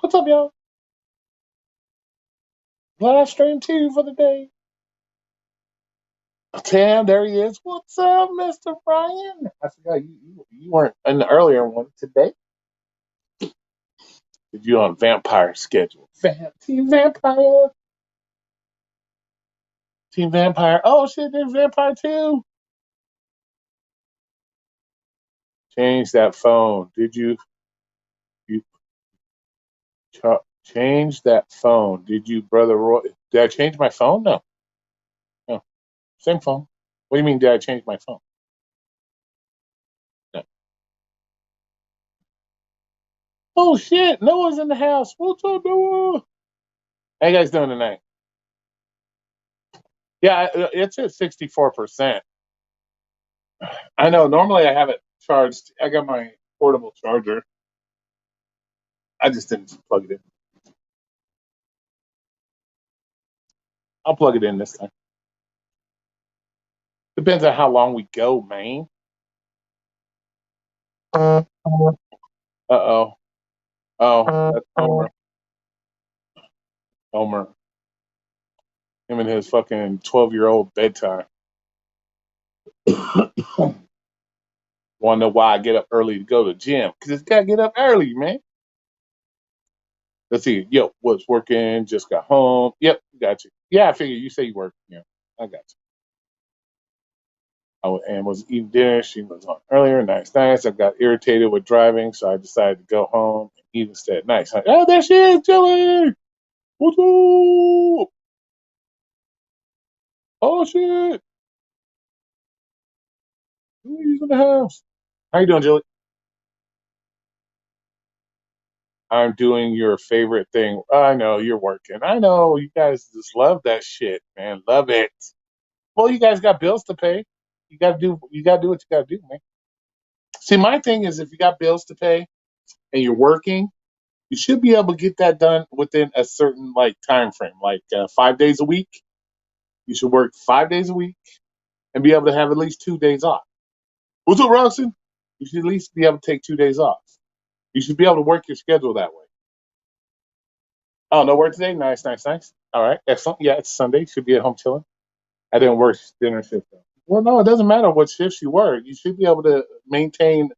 What's up, y'all? Live stream 2 for the day. Tam, there he is. What's up, Mr. Brian? I forgot you weren't in the earlier one today. Did you on vampire schedule? Team Vampire. Team Vampire. Oh shit, there's Vampire 2. Change that phone. Did you change that phone? Did you, Brother Roy? Did I change my phone? No. No. Same phone. What do you mean, did I change my phone? No. Oh shit, Noah's in the house. What's up, Noah? How you guys doing tonight? Yeah, it's at 64%. I know. Normally, I have it charged. I got my portable charger. I just didn't plug it in. I'll plug it in this time. Depends on how long we go, man. Uh oh. Oh, that's Homer. Homer. Him and his fucking 12-year-old bedtime. Want to know why I get up early to go to the gym? Because it's got to get up early, man. Let's see. Yo, was working, just got home. Yep, got you. Yeah, I figured you say you work. Yeah, I got you. And was eating dinner. She was on earlier. Nice, nice. I got irritated with driving, so I decided to go home and eat instead. Nice. Oh, there she is, Jelly. What's up? Oh shit. Who's in the house? How you doing, Jelly? I'm doing your favorite thing. I know you're working. I know you guys just love that shit, man. Love it. Well, you guys got bills to pay. You gotta do what you gotta do, man. See, my thing is if you got bills to pay and you're working, you should be able to get that done within a certain like time frame, like 5 days a week. You should work 5 days a week and be able to have at least 2 days off. What's up, Roxon? You should at least be able to take 2 days off. You should be able to work your schedule that way. Oh, no work today? Nice, nice, nice. All right, excellent. Yeah, it's Sunday. Should be at home chilling. I didn't work dinner shift though. Well, no, it doesn't matter what shifts you work. You should be able to maintain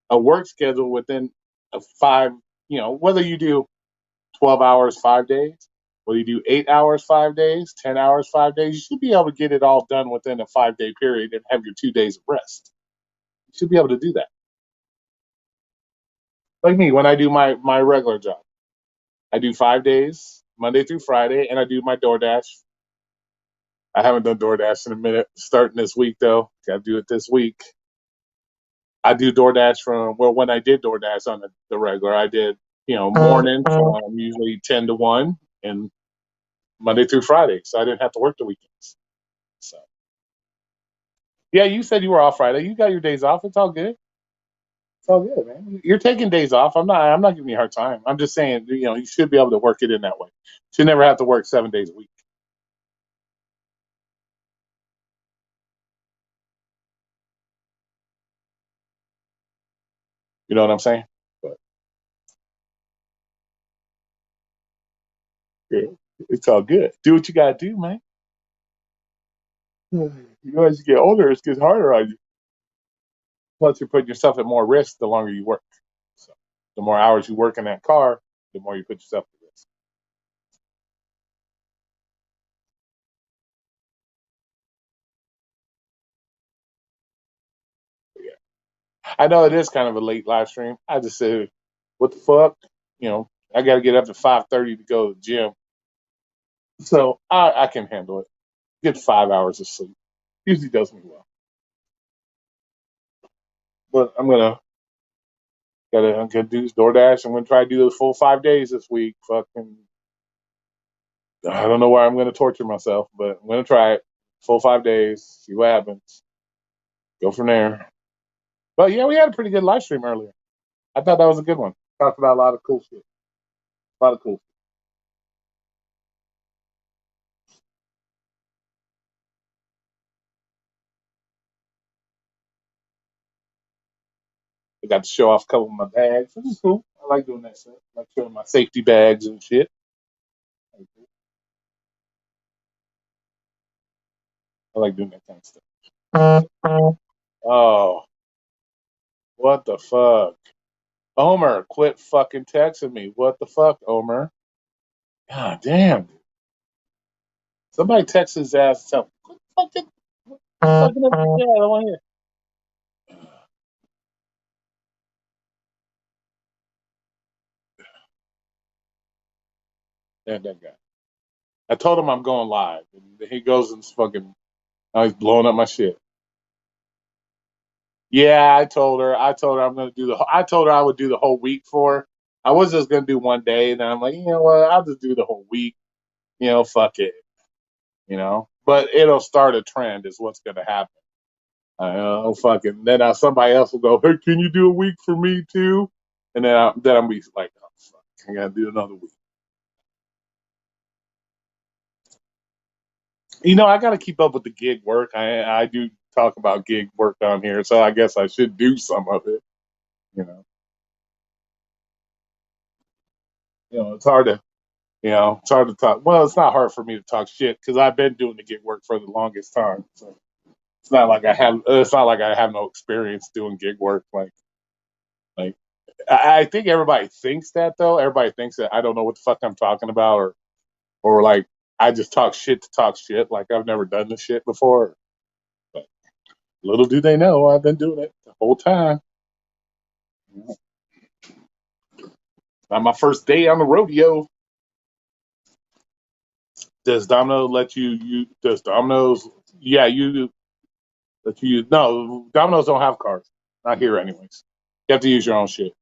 a work schedule within a five. Whether you do 12 hours 5 days, whether you do 8 hours 5 days, 10 hours 5 days, you should be able to get it all done within a 5 day period and have your 2 days of rest. You should be able to do that. Like me, when I do my regular job, I do 5 days, Monday through Friday, and I do my DoorDash. I haven't done DoorDash in a minute. Starting this week though, got to do it this week. I do DoorDash when I did DoorDash on the regular, I did morning from usually 10 to 1 and Monday through Friday, so I didn't have to work the weekends. So yeah, you said you were off Friday. You got your days off. It's all good. It's all good, man. You're taking days off. I'm not giving you a hard time. I'm just saying, you should be able to work it in that way. You should never have to work 7 days a week. You know what I'm saying? But yeah, it's all good. Do what you gotta do, man. As you get older, it gets harder on you. Plus, you're putting yourself at more risk the longer you work. So, the more hours you work in that car, the more you put yourself at risk. But yeah, I know it is kind of a late live stream. I just said, what the fuck? I got to get up to 5:30 to go to the gym, so I can handle it. Get 5 hours of sleep. Usually does me well. But I'm gonna do this DoorDash. I'm gonna try to do those full 5 days this week. Fucking, I don't know why I'm gonna torture myself, but I'm gonna try it. Full 5 days. See what happens. Go from there. But yeah, we had a pretty good live stream earlier. I thought that was a good one. Talked about a lot of cool shit. A lot of cool. I got to show off a couple of my bags, which is cool. I like doing that stuff. I like showing my safety bags and shit. I like doing that kind of stuff. Oh, what the fuck? Omer, quit fucking texting me. What the fuck, Omer? God damn. Somebody text his ass and tell him, quit fucking up. Yeah, I don't want to hear. Yeah, that guy. I told him I'm going live. And he goes and fucking, now he's blowing up my shit. Yeah, I told her I'm gonna do I told her I would do the whole week for her. I was just gonna do one day, and then I'm like, you know what? I'll just do the whole week. Fuck it. But it'll start a trend. Is what's gonna happen. Fucking. Then somebody else will go, hey, can you do a week for me too? And then I'm be like, oh fuck, I gotta do another week. I gotta keep up with the gig work. I do talk about gig work on here, so I guess I should do some of it. You know, it's hard to it's hard to talk. Well, it's not hard for me to talk shit because I've been doing the gig work for the longest time. So it's not like I have. It's not like I have no experience doing gig work. Like I think everybody thinks that though. Everybody thinks that I don't know what the fuck I'm talking about, or like I just talk shit to talk shit. Like I've never done this shit before. But little do they know I've been doing it the whole time. Not my first day on the rodeo. Does Domino let you? Does Domino's? Yeah, you let you use. No, Domino's don't have cars. Not here, anyways. You have to use your own shit.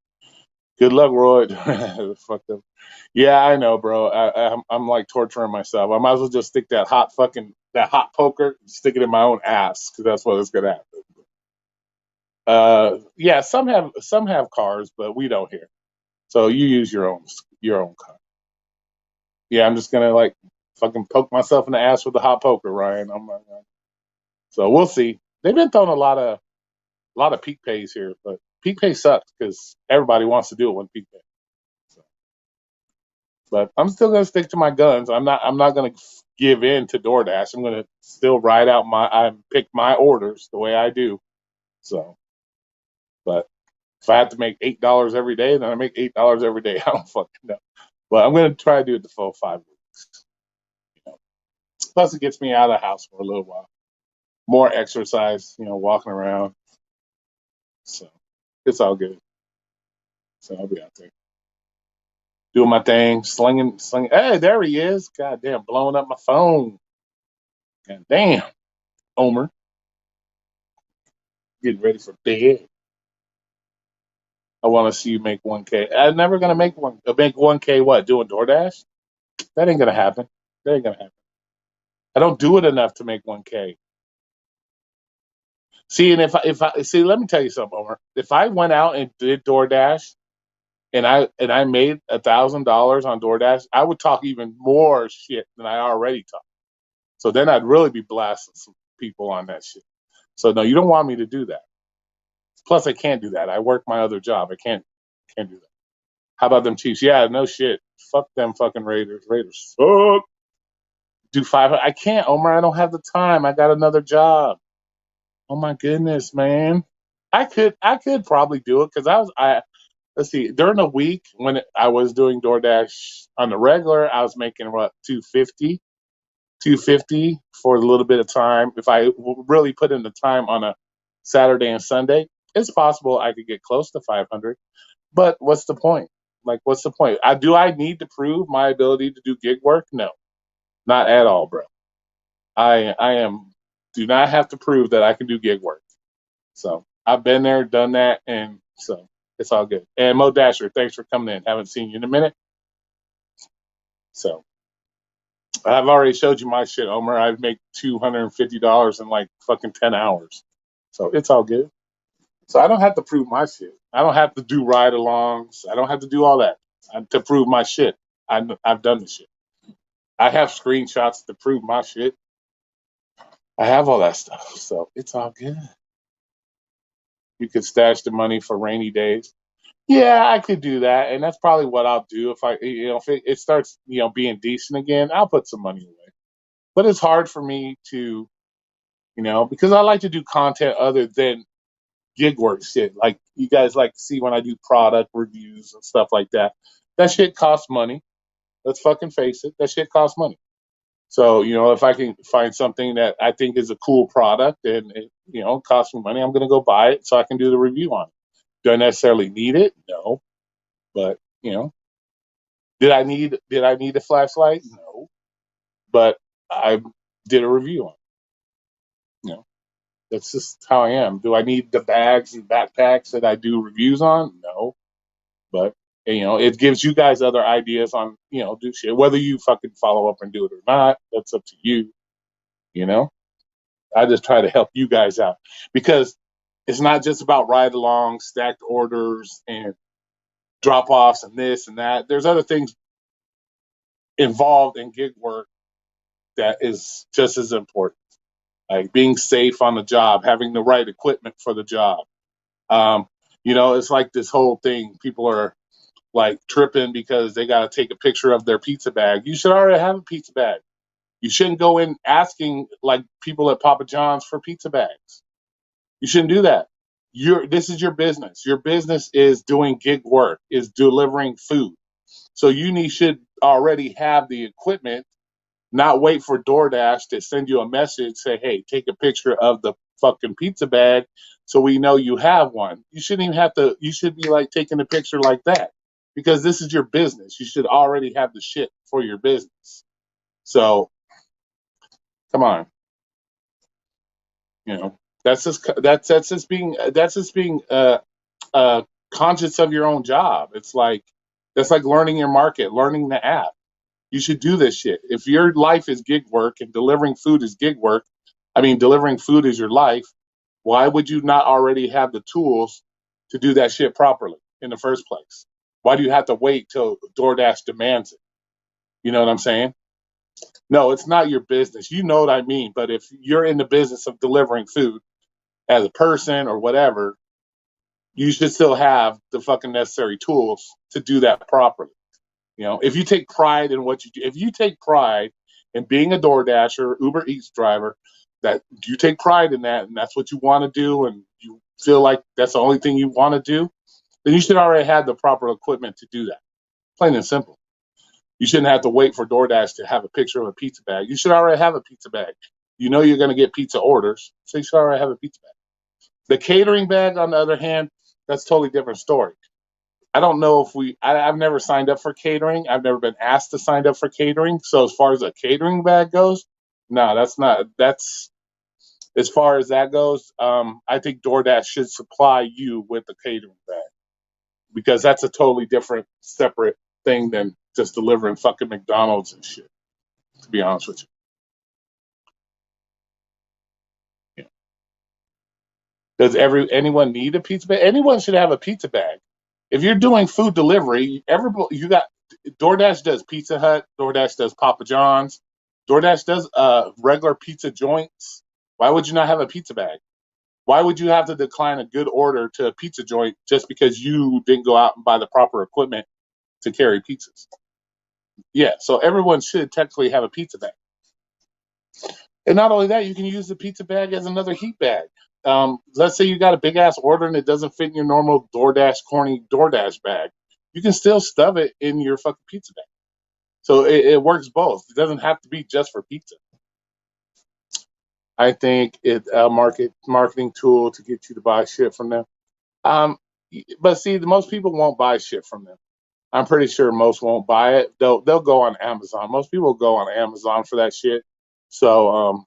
Good luck, Roy. Fuck them. Yeah, I know, bro. I'm like torturing myself. I might as well just stick that hot poker, stick it in my own ass because that's what it's gonna happen. Yeah, some have cars, but we don't here. So you use your own car. Yeah, I'm just gonna like fucking poke myself in the ass with the hot poker, Ryan. So we'll see. They've been throwing a lot of peak pays here, but peak pay sucks because everybody wants to do it when peak pay. So, but I'm still gonna stick to my guns. I'm not gonna give in to DoorDash. I'm gonna still ride out I pick my orders the way I do. So, but if I have to make $8 every day, then I make $8 every day. I don't fucking know. But I'm gonna try to do it the full 5 weeks. Plus, it gets me out of the house for a little while. More exercise, walking around. So it's all good. So I'll be out there doing my thing, slinging. Hey, there he is. God damn, blowing up my phone. God damn, Omer, getting ready for bed. I want to see you make 1K. I'm never gonna make 1K. What, doing DoorDash? That ain't gonna happen. That ain't gonna happen. I don't do it enough to make 1K. See, and if I see, let me tell you something, Omer. If I went out and did DoorDash and I made $1,000 on DoorDash, I would talk even more shit than I already talk. So then I'd really be blasting some people on that shit. So no, you don't want me to do that. Plus, I can't do that. I work my other job. I can't do that. How about them Chiefs? Yeah, no shit. Fuck them fucking Raiders. Raiders suck. Do 500. I can't, Omer. I don't have the time. I got another job. Oh my goodness, man. I could probably do it because let's see, during the week when I was doing DoorDash on the regular, I was making what, 250 for a little bit of time. If I really put in the time on a Saturday and Sunday, it's possible I could get close to 500. But what's the point? Like, what's the point? I need to prove my ability to do gig work? No, not at all, bro. I do not have to prove that I can do gig work. So I've been there, done that, and so it's all good. And Mo Dasher, thanks for coming in. Haven't seen you in a minute. So I've already showed you my shit, Omer. I make $250 in like fucking 10 hours. So it's all good. So I don't have to prove my shit. I don't have to do ride-alongs. I don't have to do all that to prove my shit. I've done the shit. I have screenshots to prove my shit. I have all that stuff. So it's all good. You could stash the money for rainy days. Yeah, I could do that, and that's probably what I'll do if if it starts, being decent again. I'll put some money away. But it's hard for me to, because I like to do content other than gig work shit. Like you guys like to see when I do product reviews and stuff like that. That shit costs money. Let's fucking face it. That shit costs money. So, if I can find something that I think is a cool product and it, costs me money, I'm gonna go buy it so I can do the review on it. Do I necessarily need it? No. But, did I need a flashlight? No. But I did a review on it. That's just how I am. Do I need the bags and backpacks that I do reviews on? No. But it gives you guys other ideas on, do shit. Whether you fucking follow up and do it or not, that's up to you. You know, I just try to help you guys out because it's not just about ride along, stacked orders, and drop offs and this and that. There's other things involved in gig work that is just as important, like being safe on the job, having the right equipment for the job. Um, it's like this whole thing. People are like tripping because they got to take a picture of their pizza bag. You should already have a pizza bag. You shouldn't go in asking like people at Papa John's for pizza bags. You shouldn't do that. This is your business. Your business is doing gig work, is delivering food. So should already have the equipment, not wait for DoorDash to send you a message, say, hey, take a picture of the fucking pizza bag so we know you have one. You shouldn't even have to, you should be like taking a picture like that because this is your business. You should already have the shit for your business. So come on, you know, that's just being conscious of your own job. That's like learning your market, learning the app. You should do this shit. If your life is gig work and delivering food is gig work, I mean, delivering food is your life, why would you not already have the tools to do that shit properly in the first place? Why do you have to wait till DoorDash demands it? You know what I'm saying? No, it's not your business. You know what I mean. But if you're in the business of delivering food as a person or whatever, you should still have the fucking necessary tools to do that properly. If you take pride in what you do, if you take pride in being a DoorDasher, Uber Eats driver, that you take pride in that and that's what you want to do and you feel like that's the only thing you want to do, then you should already have the proper equipment to do that. Plain and simple. You shouldn't have to wait for DoorDash to have a picture of a pizza bag. You should already have a pizza bag. You know you're going to get pizza orders, so you should already have a pizza bag. The catering bag, on the other hand, that's a totally different story. I don't know if I've never signed up for catering. I've never been asked to sign up for catering. So as far as a catering bag goes, no, that's as far as that goes. I think DoorDash should supply you with the catering bag because that's a totally different, separate thing than just delivering fucking McDonald's and shit. To be honest with you, does anyone need a pizza bag? Anyone should have a pizza bag. If you're doing food delivery, everybody you got DoorDash does Pizza Hut, DoorDash does Papa John's, DoorDash does regular pizza joints. Why would you not have a pizza bag? Why would you have to decline a good order to a pizza joint just because you didn't go out and buy the proper equipment to carry pizzas? Yeah, so everyone should technically have a pizza bag. And not only that, you can use the pizza bag as another heat bag. Let's say you got a big ass order and it doesn't fit in your normal corny DoorDash bag. You can still stuff it in your fucking pizza bag. So it works both. It doesn't have to be just for pizza. I think it's a marketing tool to get you to buy shit from them. Um, but see, most people won't buy shit from them. I'm pretty sure most won't buy it. They'll go on Amazon. Most people go on Amazon for that shit. So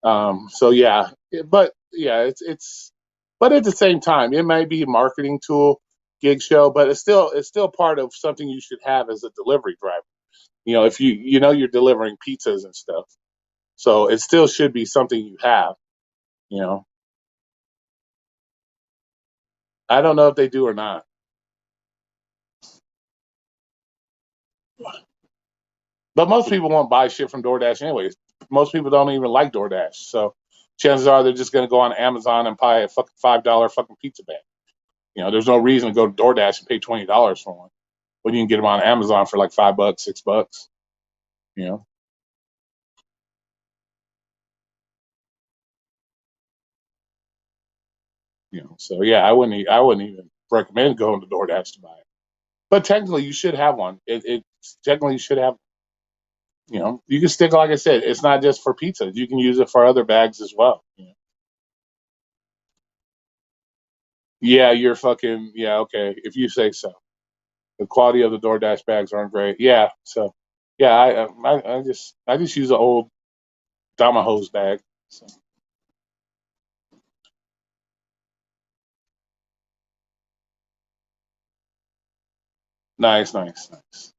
so yeah, but yeah, but at the same time, it might be a marketing tool, gig show, but it's still part of something you should have as a delivery driver. If you're delivering pizzas and stuff, so it still should be something you have. You know, I don't know if they do or not, but most people won't buy shit from DoorDash anyways. Most people don't even like DoorDash, so chances are they're just going to go on Amazon and buy a fucking $5 fucking pizza bag. There's no reason to go to DoorDash and pay $20 for one when you can get them on Amazon for like $5, $6. You know, So yeah, I wouldn't even recommend going to DoorDash to buy it. But technically, you should have one. It technically you should have. You can stick like I said. It's not just for pizza. You can use it for other bags as well. Yeah, you're fucking yeah. Okay, if you say so. The quality of the DoorDash bags aren't great. Yeah, so yeah, I just use an old Domino's bag. So nice, nice, nice.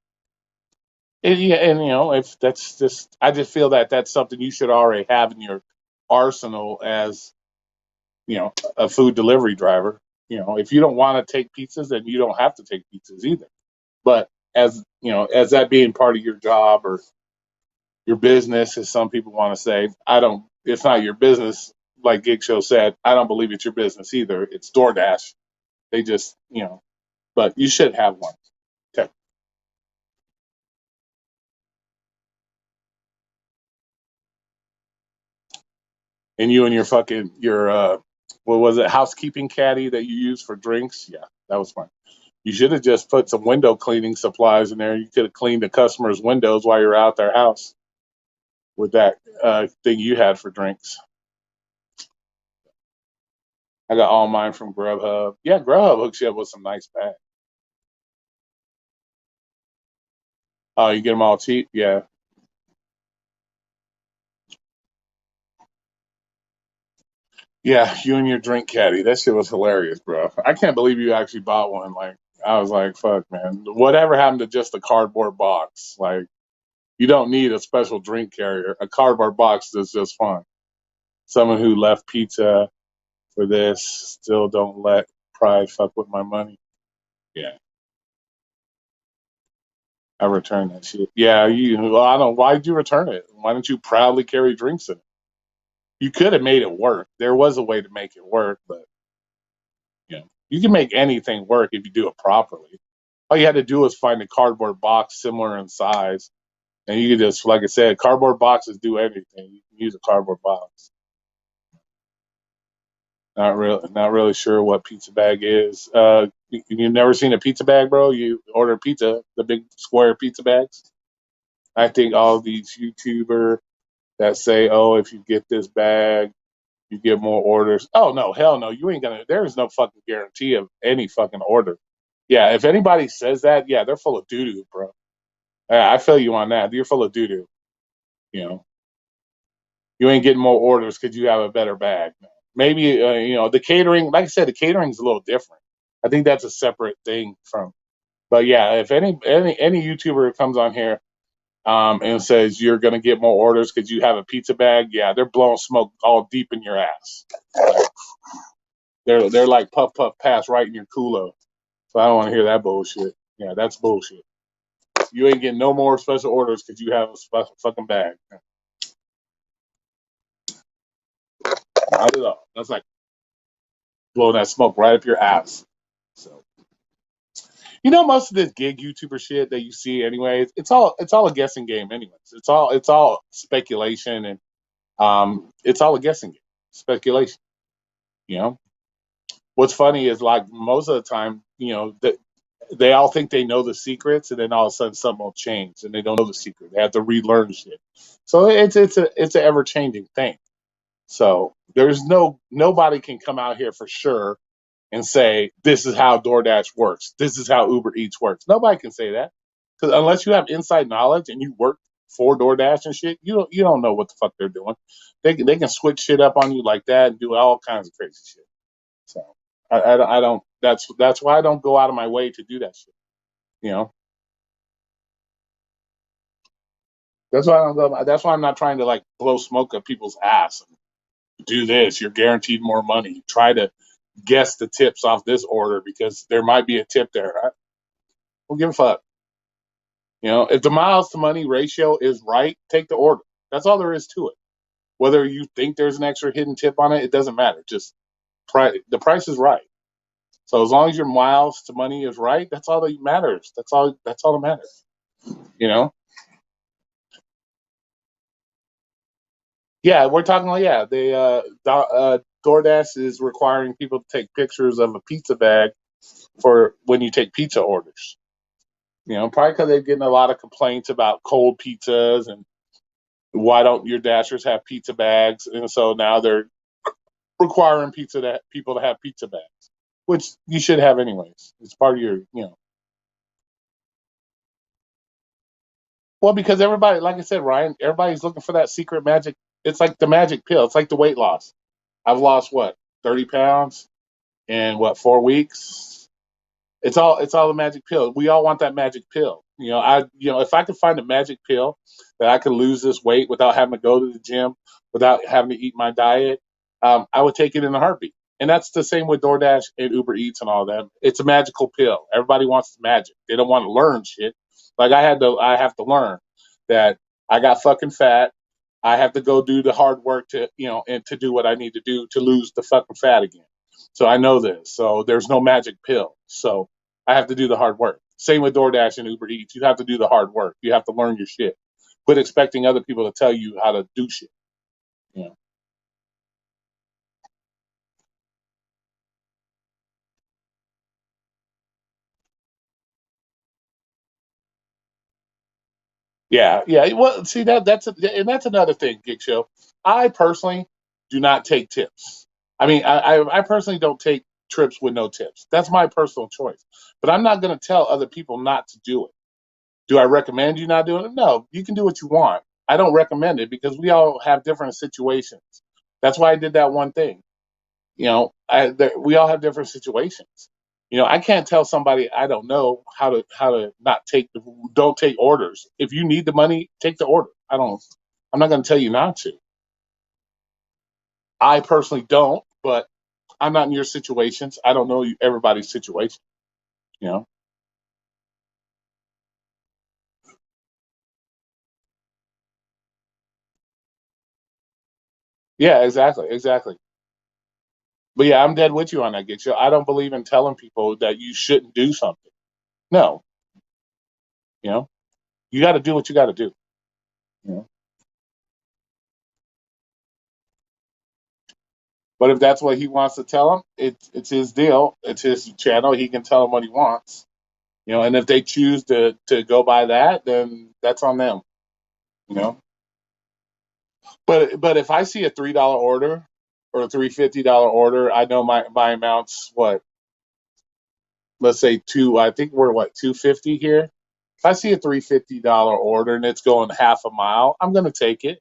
Yeah, and if that's just, I just feel that that's something you should already have in your arsenal as a food delivery driver. If you don't want to take pizzas, then you don't have to take pizzas either. But as that being part of your job or your business, as some people want to say, I don't. It's not your business, like Gig Show said. I don't believe it's your business either. It's DoorDash. They just, but you should have one. Okay. And you and your fucking what was it, housekeeping caddy that you use for drinks? Yeah, that was fun. You should have just put some window cleaning supplies in there. You could have cleaned the customers' windows while you're out their house with that thing you had for drinks. I got all mine from Grubhub. Yeah, Grubhub hooks you up with some nice bags. Oh, you get them all cheap? Yeah. Yeah, you and your drink caddy. That shit was hilarious, bro. I can't believe you actually bought one. Like, I was like, fuck, man. Whatever happened to just a cardboard box? Like, you don't need a special drink carrier. A cardboard box is just fine. Someone who left pizza for this still don't let pride fuck with my money. Yeah, I returned that shit. Yeah, well, I don't. Why'd you return it? Why don't you proudly carry drinks in it? You could have made it work. There was a way to make it work, but you can make anything work if you do it properly. All you had to do was find a cardboard box similar in size, and you could just, like I said, cardboard boxes do everything. You can use a cardboard box. Not really sure what pizza bag is. You've never seen a pizza bag, bro? You order pizza, the big square pizza bags. I think all these YouTuber that say, "Oh, if you get this bag, you get more orders." Oh no, hell no, you ain't gonna. There is no fucking guarantee of any fucking order. Yeah, if anybody says that, yeah, they're full of doo doo, bro. I feel you on that. You're full of doo doo. You know, you ain't getting more orders because you have a better bag. Maybe the catering. Like I said, the catering's a little different. I think that's a separate thing from. But yeah, if any YouTuber comes on here and says you're gonna get more orders because you have a pizza bag, yeah, they're blowing smoke all deep in your ass. Like, they're like puff puff pass right in your culo. So I don't want to hear that bullshit. Yeah, that's bullshit. You ain't getting no more special orders because you have a special fucking bag. Not at all. That's like blowing that smoke right up your ass. So most of this gig YouTuber shit that you see, anyways, it's all a guessing game, anyways. It's all speculation and it's all a guessing game, speculation. You know, what's funny is like most of the time, that they all think they know the secrets, and then all of a sudden something will change, and they don't know the secret. They have to relearn shit. So it's an ever changing thing. So there's nobody can come out here for sure and say this is how DoorDash works. This is how Uber Eats works. Nobody can say that because unless you have inside knowledge and you work for DoorDash and shit, you don't know what the fuck they're doing. They can switch shit up on you like that and do all kinds of crazy shit. So I don't. That's why I don't go out of my way to do that shit. You know. That's why I don't go. That's why I'm not trying to like blow smoke up people's ass. Do this, you're guaranteed more money. Try to guess the tips off this order because there might be a tip there. I don't give a fuck. If the miles to money ratio is right, take the order. That's all there is to it. Whether you think there's an extra hidden tip on it, it doesn't matter. Just the price is right. So as long as your miles to money is right, that's all that matters. That's all that matters. You know? Yeah, we're talking like yeah, DoorDash is requiring people to take pictures of a pizza bag for when you take pizza orders. Probably because they're getting a lot of complaints about cold pizzas and why don't your dashers have pizza bags, and so now they're requiring people to have pizza bags, which you should have anyways. It's part of your. Well, because everybody, like I said, Ryan, everybody's looking for that secret magic. It's like the magic pill. It's like the weight loss. I've lost what 30 pounds in what 4 weeks. It's all the magic pill. We all want that magic pill. If I could find a magic pill that I could lose this weight without having to go to the gym, without having to eat my diet, I would take it in a heartbeat. And that's the same with DoorDash and Uber Eats and all that. It's a magical pill. Everybody wants the magic. They don't want to learn shit. Like I have to learn that I got fucking fat. I have to go do the hard work and to do what I need to do to lose the fucking fat again. So I know this. So there's no magic pill. So I have to do the hard work. Same with DoorDash and Uber Eats. You have to do the hard work. You have to learn your shit. Quit expecting other people to tell you how to do shit. You know? Yeah, yeah. Well, see that's another thing, Gig Show. I personally do not take tips. I mean, I personally don't take trips with no tips. That's my personal choice. But I'm not going to tell other people not to do it. Do I recommend you not doing it? No, you can do what you want. I don't recommend it because we all have different situations. That's why I did that one thing. We all have different situations. I can't tell somebody I don't know how to not don't take orders. If you need the money, take the order. I'm not going to tell you not to. I personally don't, but I'm not in your situations. I don't know everybody's situation. You know. Yeah, exactly, exactly. But yeah, I'm dead with you on that, Get you. I don't believe in telling people that you shouldn't do something. No, you know, you got to do what you got to do. You know? But if that's what he wants to tell him, it's his deal. It's his channel. He can tell him what he wants. And if they choose to go by that, then that's on them. You know. But if I see a $3 order or a $350 order, I know my amount's what. Let's say two. I think we're what 250 here. If I see a $350 order and it's going half a mile, I'm gonna take it.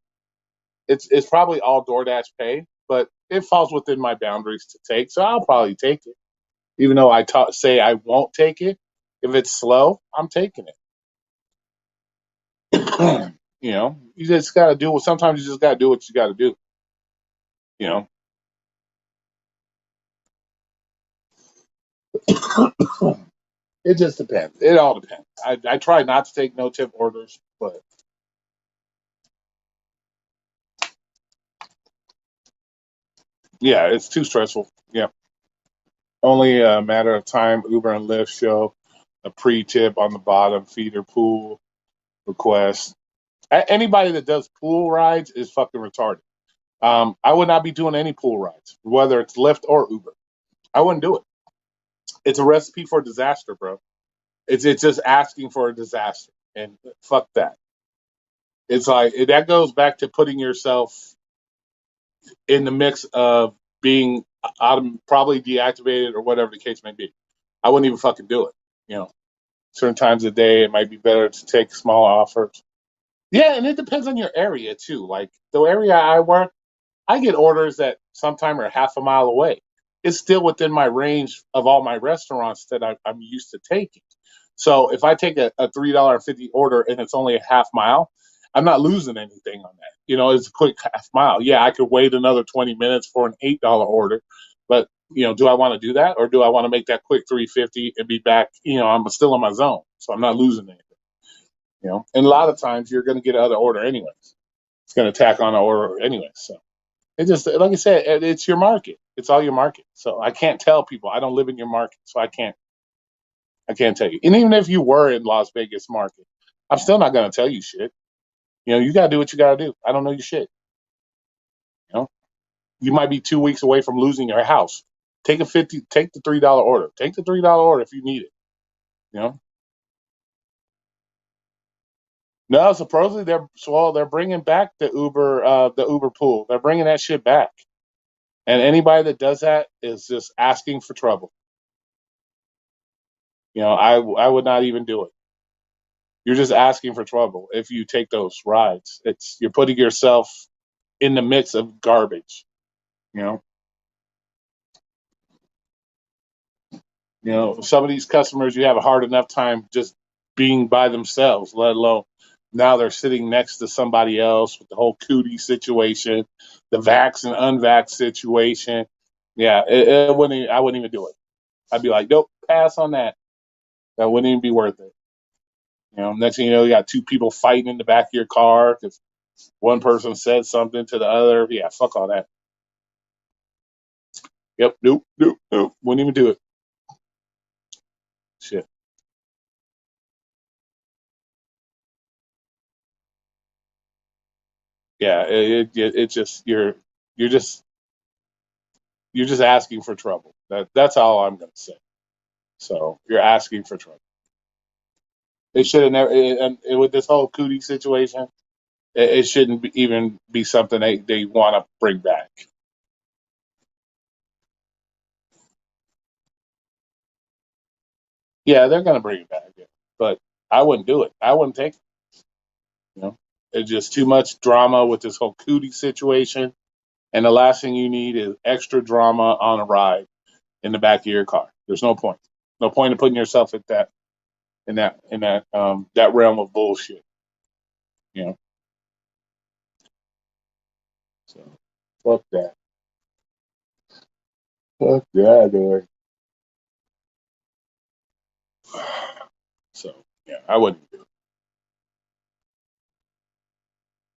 It's probably all DoorDash pay, but it falls within my boundaries to take, so I'll probably take it. Even though say I won't take it, if it's slow, I'm taking it. You just gotta do what. Sometimes you just gotta do what you gotta do. You know, it just depends. It all depends. I try not to take no tip orders, but yeah, it's too stressful. Yeah, only a matter of time. Uber and Lyft show a pre-tip on the bottom feeder pool request. Anybody that does pool rides is fucking retarded. I would not be doing any pool rides, whether it's Lyft or Uber. I wouldn't do it. It's a recipe for disaster, bro. It's just asking for a disaster, and fuck that. It's like that goes back to putting yourself in the mix of being probably deactivated or whatever the case may be. I wouldn't even fucking do it. Certain times of the day, it might be better to take small offers. Yeah, and it depends on your area too. Like the area I work, I get orders that sometimes are half a mile away. It's still within my range of all my restaurants that I'm used to taking. So if I take a $3.50 order and it's only a half mile, I'm not losing anything on that. It's a quick half mile. Yeah, I could wait another 20 minutes for an $8 order, but do I want to do that or do I want to make that quick 350 and be back? I'm still in my zone, so I'm not losing anything. And a lot of times you're going to get another order anyways. It's going to tack on an order anyway. So It just like I said, it's your market. It's all your market. So I can't tell people. I don't live in your market, so I can't tell you. And even if you were in Las Vegas market, I'm still not gonna tell you shit. You gotta do what you gotta do. I don't know your shit. You know, you might be 2 weeks away from losing your house. Take the $3 order. Take the $3 order if you need it. You know. No, supposedly they're bringing back the Uber pool. They're bringing that shit back. And anybody that does that is just asking for trouble. I would not even do it. You're just asking for trouble if you take those rides. You're putting yourself in the midst of garbage. You know, some of these customers you have a hard enough time just being by themselves, let alone now they're sitting next to somebody else with the whole cootie situation, the vax and unvax situation. Yeah, it wouldn't. I wouldn't even do it. I'd be like, nope, pass on that. That wouldn't even be worth it. Next thing you know, you got two people fighting in the back of your car because one person said something to the other. Yeah, fuck all that. Yep, nope, nope, nope. Wouldn't even do it. Shit. Yeah, it just you're just asking for trouble. That's all I'm gonna say. So you're asking for trouble. It should have never. And with this whole cootie situation, it shouldn't even be something they want to bring back. Yeah, they're gonna bring it back, yeah. But I wouldn't do it. I wouldn't take it. You know, it's just too much drama with this whole cootie situation. And the last thing you need is extra drama on a ride in the back of your car. There's no point. No point in putting yourself at that realm of bullshit. You know. So fuck that. Fuck that, boy. So yeah, I wouldn't do it.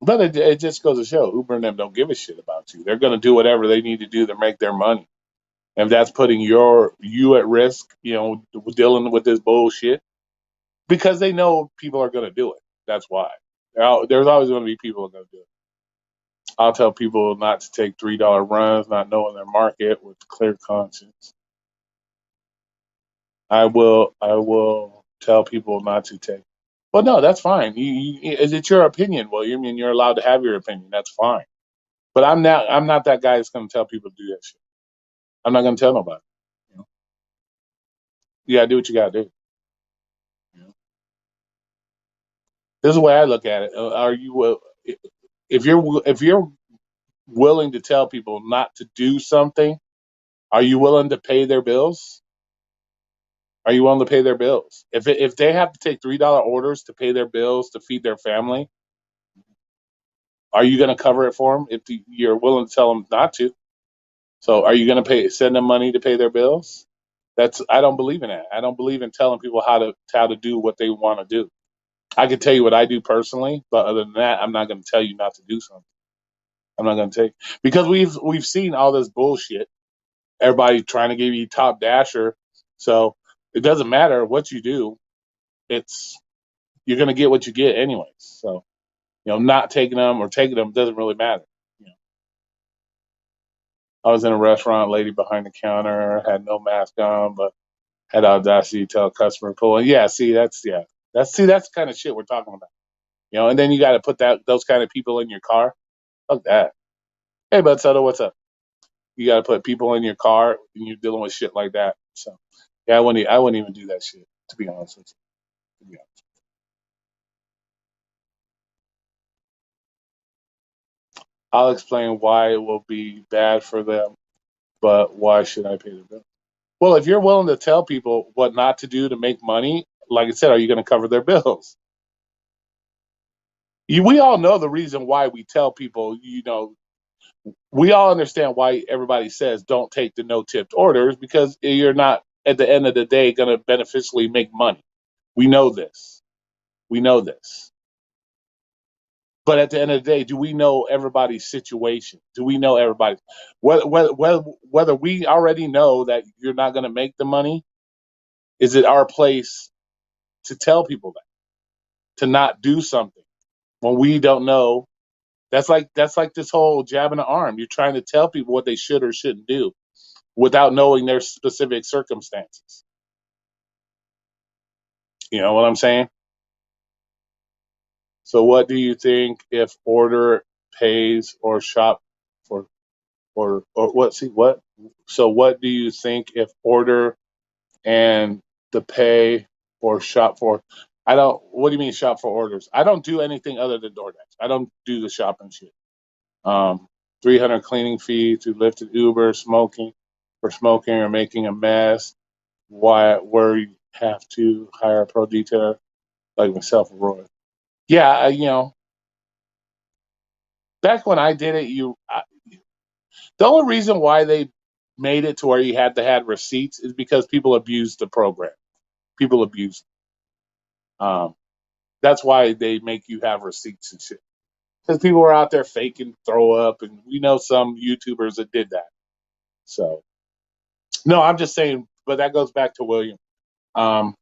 But it just goes to show Uber and them don't give a shit about you. They're gonna do whatever they need to do to make their money. And if that's putting you at risk, dealing with this bullshit, because they know people are gonna do it. That's why. There's always gonna be people that are gonna do it. I'll tell people not to take $3 runs, not knowing their market with clear conscience. I will tell people not to take. Well, no, that's fine. Is it your opinion, William? And you're allowed to have your opinion. That's fine. But I'm not that guy that's going to tell people to do that shit. I'm not going to tell nobody. You, know? You got to do what you got to do. You know? This is the way I look at it. Are you if you're willing to tell people not to do something, are you willing to pay their bills? Are you willing to pay their bills? If they have to take $3 orders to pay their bills to feed their family, are you going to cover it for them if you're willing to tell them not to? So are you going to send them money to pay their bills? I don't believe in that. I don't believe in telling people how to do what they want to do. I can tell you what I do personally, but other than that, I'm not going to tell you not to do something. I'm not going to take because we've seen all this bullshit. Everybody trying to give you top dasher, so it doesn't matter what you do. It's You're going to get what you get anyways. So not taking them or taking them doesn't really matter. You know, I was in a restaurant, lady behind the counter had no mask on, but had audacity to tell a customer pull. And yeah, see, that's the kind of shit we're talking about. And then you got to put those kind of people in your car. Fuck that. Hey, bud, Soto, what's up? You got to put people in your car, and you're dealing with shit like that. So, yeah, I wouldn't even do that shit. To be honest with you. To be honest. I'll explain why it will be bad for them, but why should I pay the bill? Well, if you're willing to tell people what not to do to make money, like I said, are you going to cover their bills? We all know the reason why we tell people, we all understand why everybody says don't take the no tipped orders because you're not at the end of the day going to beneficially make money. We know this. We know this. But at the end of the day, do we know everybody's situation? Do we know everybody? Whether we already know that you're not going to make the money, is it our place to tell people that, to not do something when we don't know? That's like this whole jab in the arm. You're trying to tell people what they should or shouldn't do without knowing their specific circumstances. You know what I'm saying? So, what do you think if order pays or shop for or what? See what? So, what do you think if order and the pay or shop for? I don't. What do you mean shop for orders? I don't do anything other than DoorDash. I don't do the shopping shit. Um, 300 cleaning fee to lifted Uber, smoking for smoking or making a mess. Why? Where you have to hire a pro detailer like myself, Roy. Yeah, back when I did it, the only reason why they made it to where you had to have receipts is because people abused the program. People abused. Um, that's why they make you have receipts and shit. Because people were out there faking throw up, and we know some YouTubers that did that. So no, I'm just saying. But that goes back to William. Um,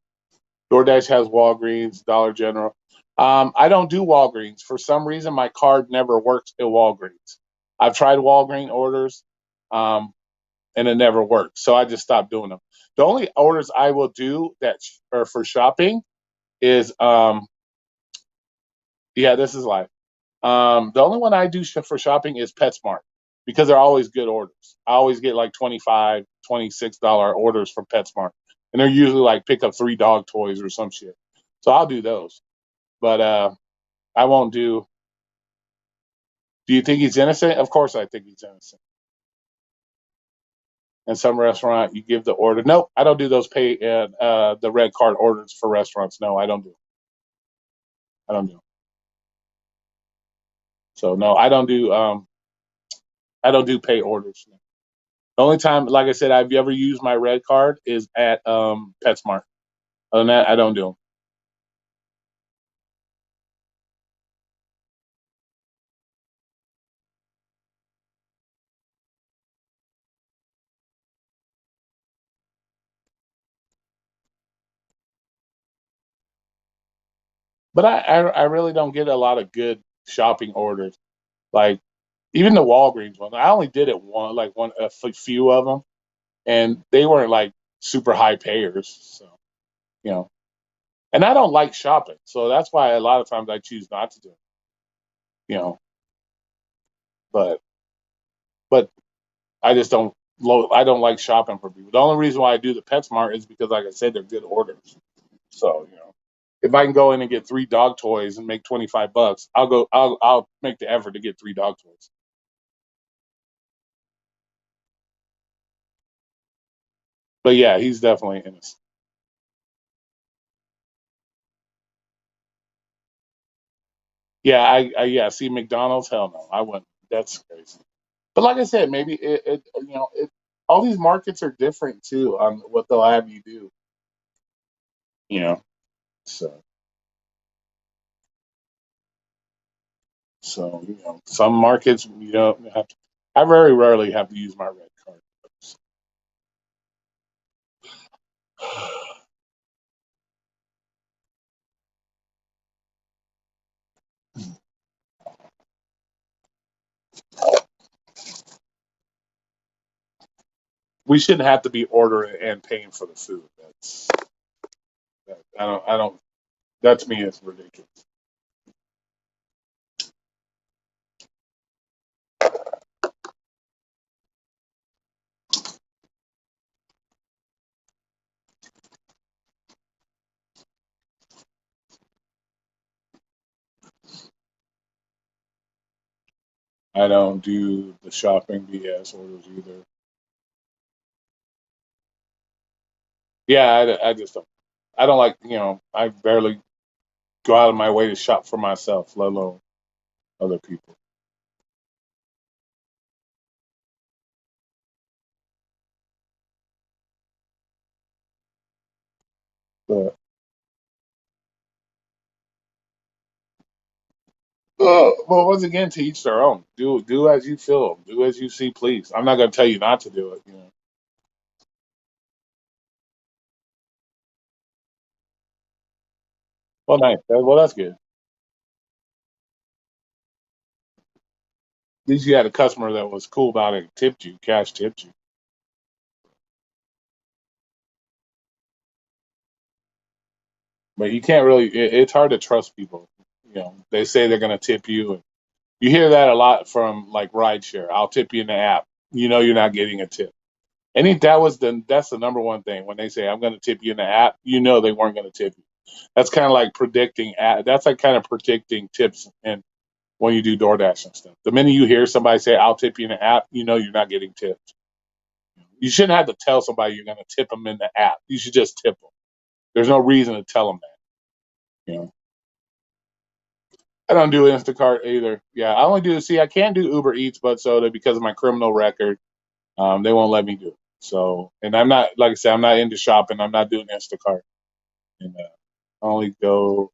DoorDash has Walgreens, Dollar General. I don't do Walgreens. For some reason, my card never works at Walgreens. I've tried Walgreens orders, um, and it never worked. So I just stopped doing them. The only orders I will do that are for shopping is, yeah, this is live. The only one I do for shopping is PetSmart because they're always good orders. I always get like $25, $26 orders from PetSmart. And they're usually like pick up 3 dog toys or some shit. So I'll do those. But I won't do. Do you think he's innocent? Of course I think he's innocent. In some restaurant, you give the order. Nope, I don't do those pay the red card orders for restaurants. No, I don't do. I don't do. So no, I don't do. I don't do pay orders. The only time, like I said, I've ever used my red card is at PetSmart. Other than that, I don't do them. But I really don't get a lot of good shopping orders. Like even the Walgreens one, I only did it few of them, and they weren't like super high payers. So you know, and I don't like shopping, so that's why a lot of times I choose not to do it. You know, but but I just don't. I don't like shopping for people. The only reason why I do the PetSmart is because, like I said, they're good orders. So if I can go in and get 3 dog toys and make $25, I'll go. I'll make the effort to get 3 dog toys. But yeah, he's definitely innocent. Yeah, yeah. See McDonald's, hell no, I wouldn't. That's crazy. But like I said, maybe all these markets are different too on what they'll have you do. You know, so some markets you don't have to. I very rarely have to use my red card. We shouldn't have to be ordering and paying for the food. I don't. I don't. That to me is ridiculous. I don't do the shopping BS orders either. Yeah, I just don't. I don't like. I barely go out of my way to shop for myself, let alone other people. But Well, once again, to each their own. Do as you feel. Do as you see please. I'm not going to tell you not to do it. You know. Well, nice. Well, that's good. At least you had a customer that was cool about it, and tipped you, cash tipped you. But you can't really. It's hard to trust people. You know, they say they're going to tip you, and you hear that a lot from like rideshare. I'll tip you in the app. You know, you're not getting a tip. That's the number one thing when they say I'm going to tip you in the app. You know, they weren't going to tip you. That's kind of like predicting. That's like kind of predicting tips and when you do DoorDash and stuff. The minute you hear somebody say "I'll tip you in the app," you know you're not getting tipped. You shouldn't have to tell somebody you're going to tip them in the app. You should just tip them. There's no reason to tell them that. You know. I don't do Instacart either. Yeah, I only do. See, I can't do Uber Eats, but soda because of my criminal record. They won't let me do it. So, and I'm not, like I said, I'm not into shopping. I'm not doing Instacart. And I only go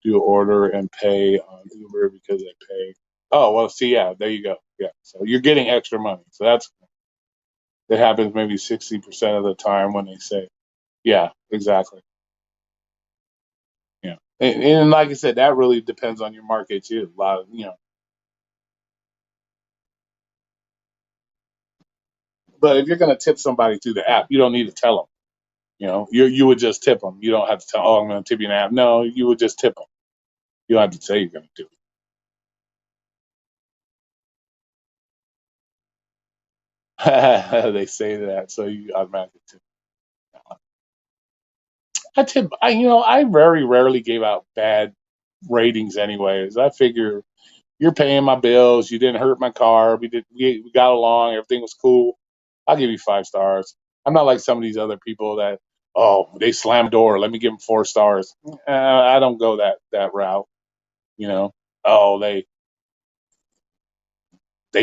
do order and pay on Uber because I pay. Oh well, see, yeah, there you go. Yeah, so you're getting extra money. So that happens maybe 60% of the time when they say, yeah, exactly. Yeah, and like I said, that really depends on your market too. A lot of but if you're going to tip somebody through the app, you don't need to tell them. You know, you would just tip them. You don't have to tell. Oh, I'm going to tip you an app. No, you would just tip them. You don't have to say you're going to do it. They say that, so you automatically tip. I tip. I very rarely gave out bad ratings, anyways. I figure you're paying my bills. You didn't hurt my car. We got along. Everything was cool. I'll give you 5 stars. I'm not like some of these other people that they slam door. Let me give them 4 stars. I don't go that route. You know. Oh, they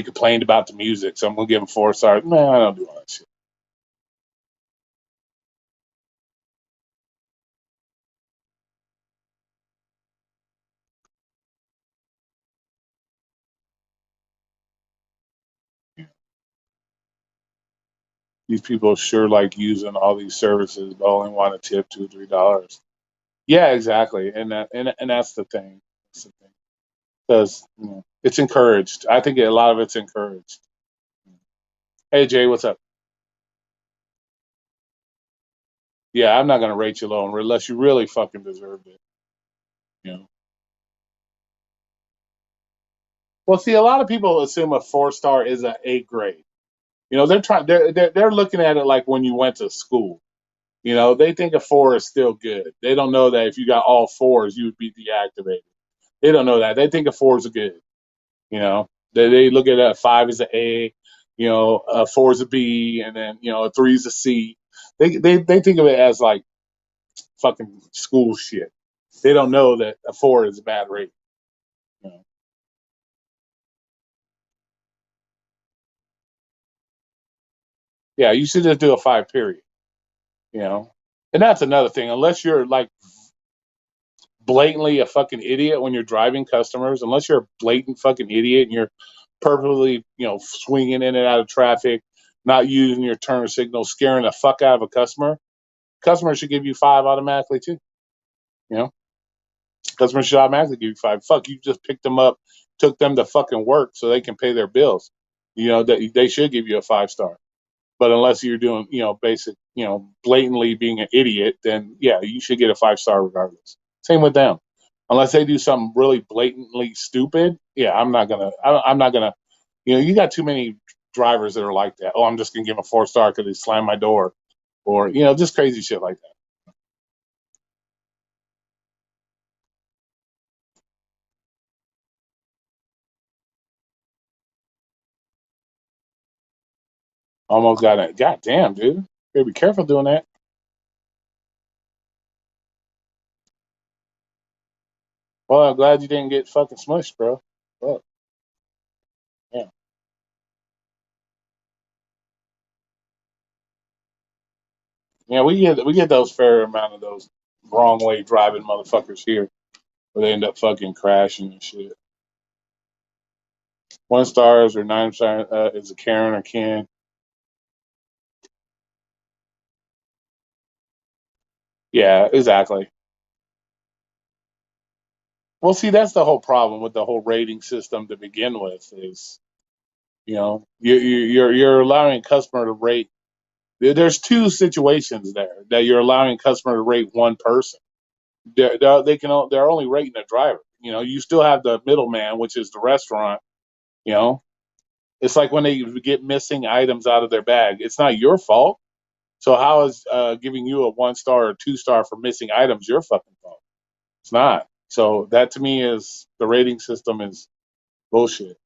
complained about the music, so I'm gonna give them 4 stars. Man, I don't do all that shit. These people sure like using all these services, but only want to tip $2 or $3. Yeah, exactly, and that's the thing. That's the thing. Because it's encouraged. I think a lot of it's encouraged. Hey Jay, what's up? Yeah, I'm not gonna rate you low unless you really fucking deserved it. You know. Well, see, a lot of people assume a 4 star is an A grade. You know, they're looking at it like when you went to school. You know, they think a 4 is still good. They don't know that if you got all fours, you would be deactivated. They don't know that. They think a 4 is good. You know, they look at a 5 as an A, a 4 is a B, and then a 3 is a C. They think of it as like fucking school shit. They don't know that a 4 is a bad rate. You know? Yeah, you should just do a 5 period. You know, and that's another thing. Unless you're like blatantly a fucking idiot when you're driving customers, unless you're a blatant fucking idiot and you're purposely swinging in and out of traffic, not using your turn signal, scaring the fuck out of a customer should give you 5 automatically too. You know, customer should automatically give you 5. Fuck, you just picked them up, took them to fucking work so they can pay their bills. You know that they should give you a 5 star. But unless you're doing, basic, blatantly being an idiot, then yeah, you should get a 5 star regardless. Same with them. Unless they do something really blatantly stupid, yeah, I'm not gonna. You got too many drivers that are like that. Oh, I'm just gonna give them a 4 star because they slammed my door, or just crazy shit like that. Almost got it. God damn, dude. Better be careful doing that. Well, I'm glad you didn't get fucking smushed, bro. Fuck. Yeah. Yeah, we get those fair amount of those wrong way driving motherfuckers here where they end up fucking crashing and shit. 1 stars or 9 stars is a Karen or Ken. Yeah, exactly. Well, see, that's the whole problem with the whole rating system to begin with. Is you're allowing a customer to rate. There's two situations there that you're allowing a customer to rate one person. They're only rating a driver. You still have the middleman, which is the restaurant. You know, it's like when they get missing items out of their bag. It's not your fault. So how is giving you a 1 star or 2 star for missing items your fucking fault? It's not. So that to me is the rating system is bullshit.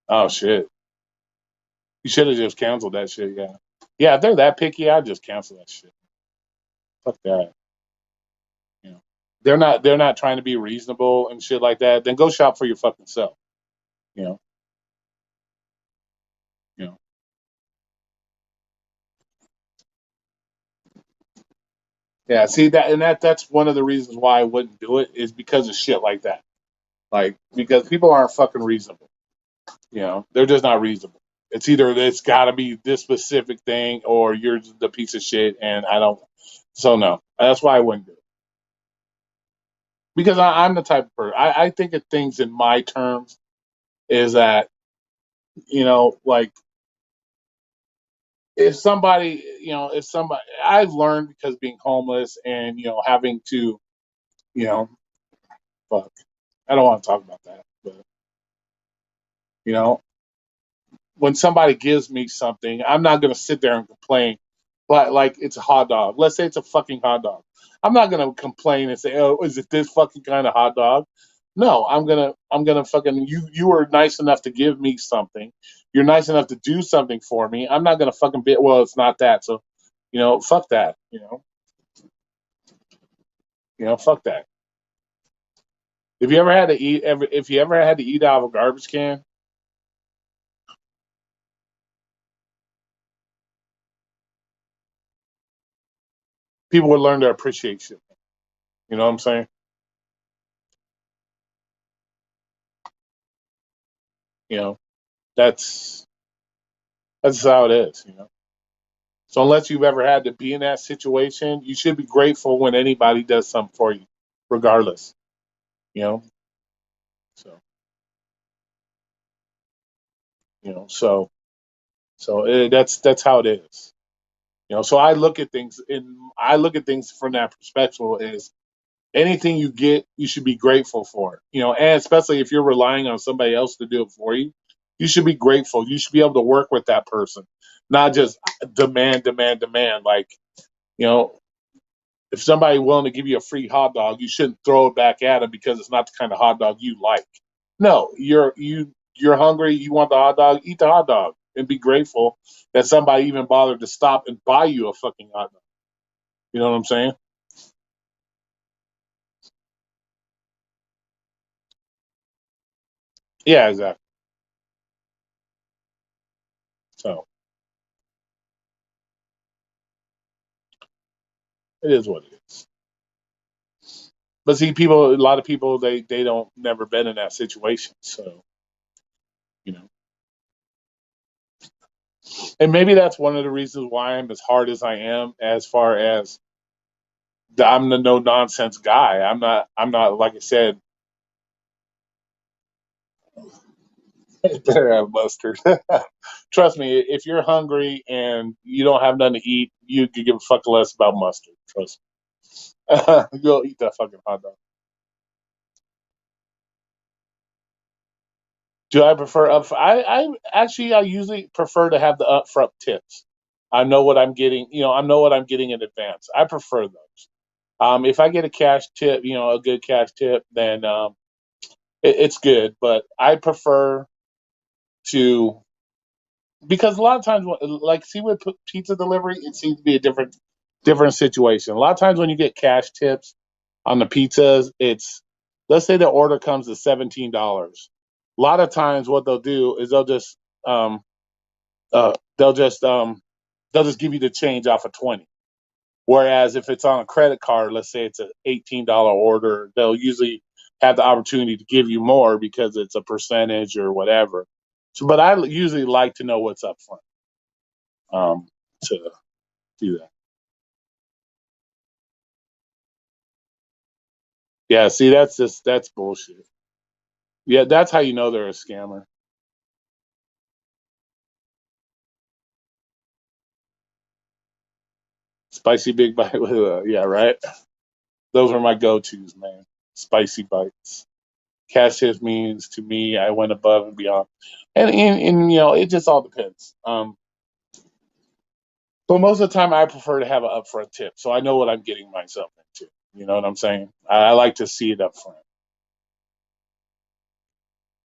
Oh shit. You should have just canceled that shit. Yeah. Yeah. If they're that picky, I'd just cancel that shit. Fuck that. You know. They're not trying to be reasonable and shit like that. Then go shop for your fucking self. You know. You know. Yeah. See that, and that's one of the reasons why I wouldn't do it is because of shit like that. Like because people aren't fucking reasonable. They're just not reasonable. It's got to be this specific thing or you're the piece of shit, and I don't. So no, that's why I wouldn't do it because I'm the type of person. I think of things in my terms. Is that like if somebody I've learned because being homeless and having to you know fuck I don't want to talk about that, but you know when somebody gives me something, I'm not gonna sit there and complain. But like it's a hot dog. Let's say it's a fucking hot dog. I'm not gonna complain and say, "Oh, is it this fucking kind of hot dog?" No, I'm gonna fucking you were nice enough to give me something. You're nice enough to do something for me. I'm not gonna fucking be well, it's not that. So, fuck that. Fuck that. If you ever had to eat out of a garbage can, people would learn to appreciate shit. You know what I'm saying? You know, that's that's how it is. So unless you've ever had to be in that situation, you should be grateful when anybody does something for you, regardless. You know, so that's how it is. So I look at things from that perspective is anything you get, you should be grateful for. And especially if you're relying on somebody else to do it for you, you should be grateful. You should be able to work with that person, not just demand, demand, demand. Like you know, if somebody willing to give you a free hot dog, you shouldn't throw it back at them because it's not the kind of hot dog you like. No, you're hungry, you want the hot dog, eat the hot dog and be grateful that somebody even bothered to stop and buy you a fucking hot dog. You know what I'm saying? Yeah, exactly. So it is what it is. But see, a lot of people, they don't never been in that situation. So you know, and maybe that's one of the reasons why I'm as hard as I am, as far as I'm the no nonsense guy. I'm not like I said. Better have mustard. Trust me, if you're hungry and you don't have nothing to eat, you could give a fuck less about mustard. Trust me. You'll eat that fucking hot dog. Do I prefer up? I usually prefer to have the upfront tips. I know what I'm getting. I know what I'm getting in advance. I prefer those. If I get a cash tip, a good cash tip, then it's good. But I prefer to because a lot of times, like, see with pizza delivery, it seems to be a different situation. A lot of times when you get cash tips on the pizzas, it's let's say the order comes to $17. A lot of times, what they'll do is they'll just they'll just give you the change off of 20. Whereas if it's on a credit card, let's say it's an $18 order, they'll usually have the opportunity to give you more because it's a percentage or whatever. So, but I usually like to know what's up front to do that. Yeah, see, that's bullshit. Yeah, that's how you know they're a scammer. Spicy big bite with yeah, right. Those are my go-tos, man. Spicy bites. Cash tips means to me I went above and beyond, and it just all depends. But most of the time I prefer to have an upfront tip, so I know what I'm getting myself into. You know what I'm saying? I like to see it up front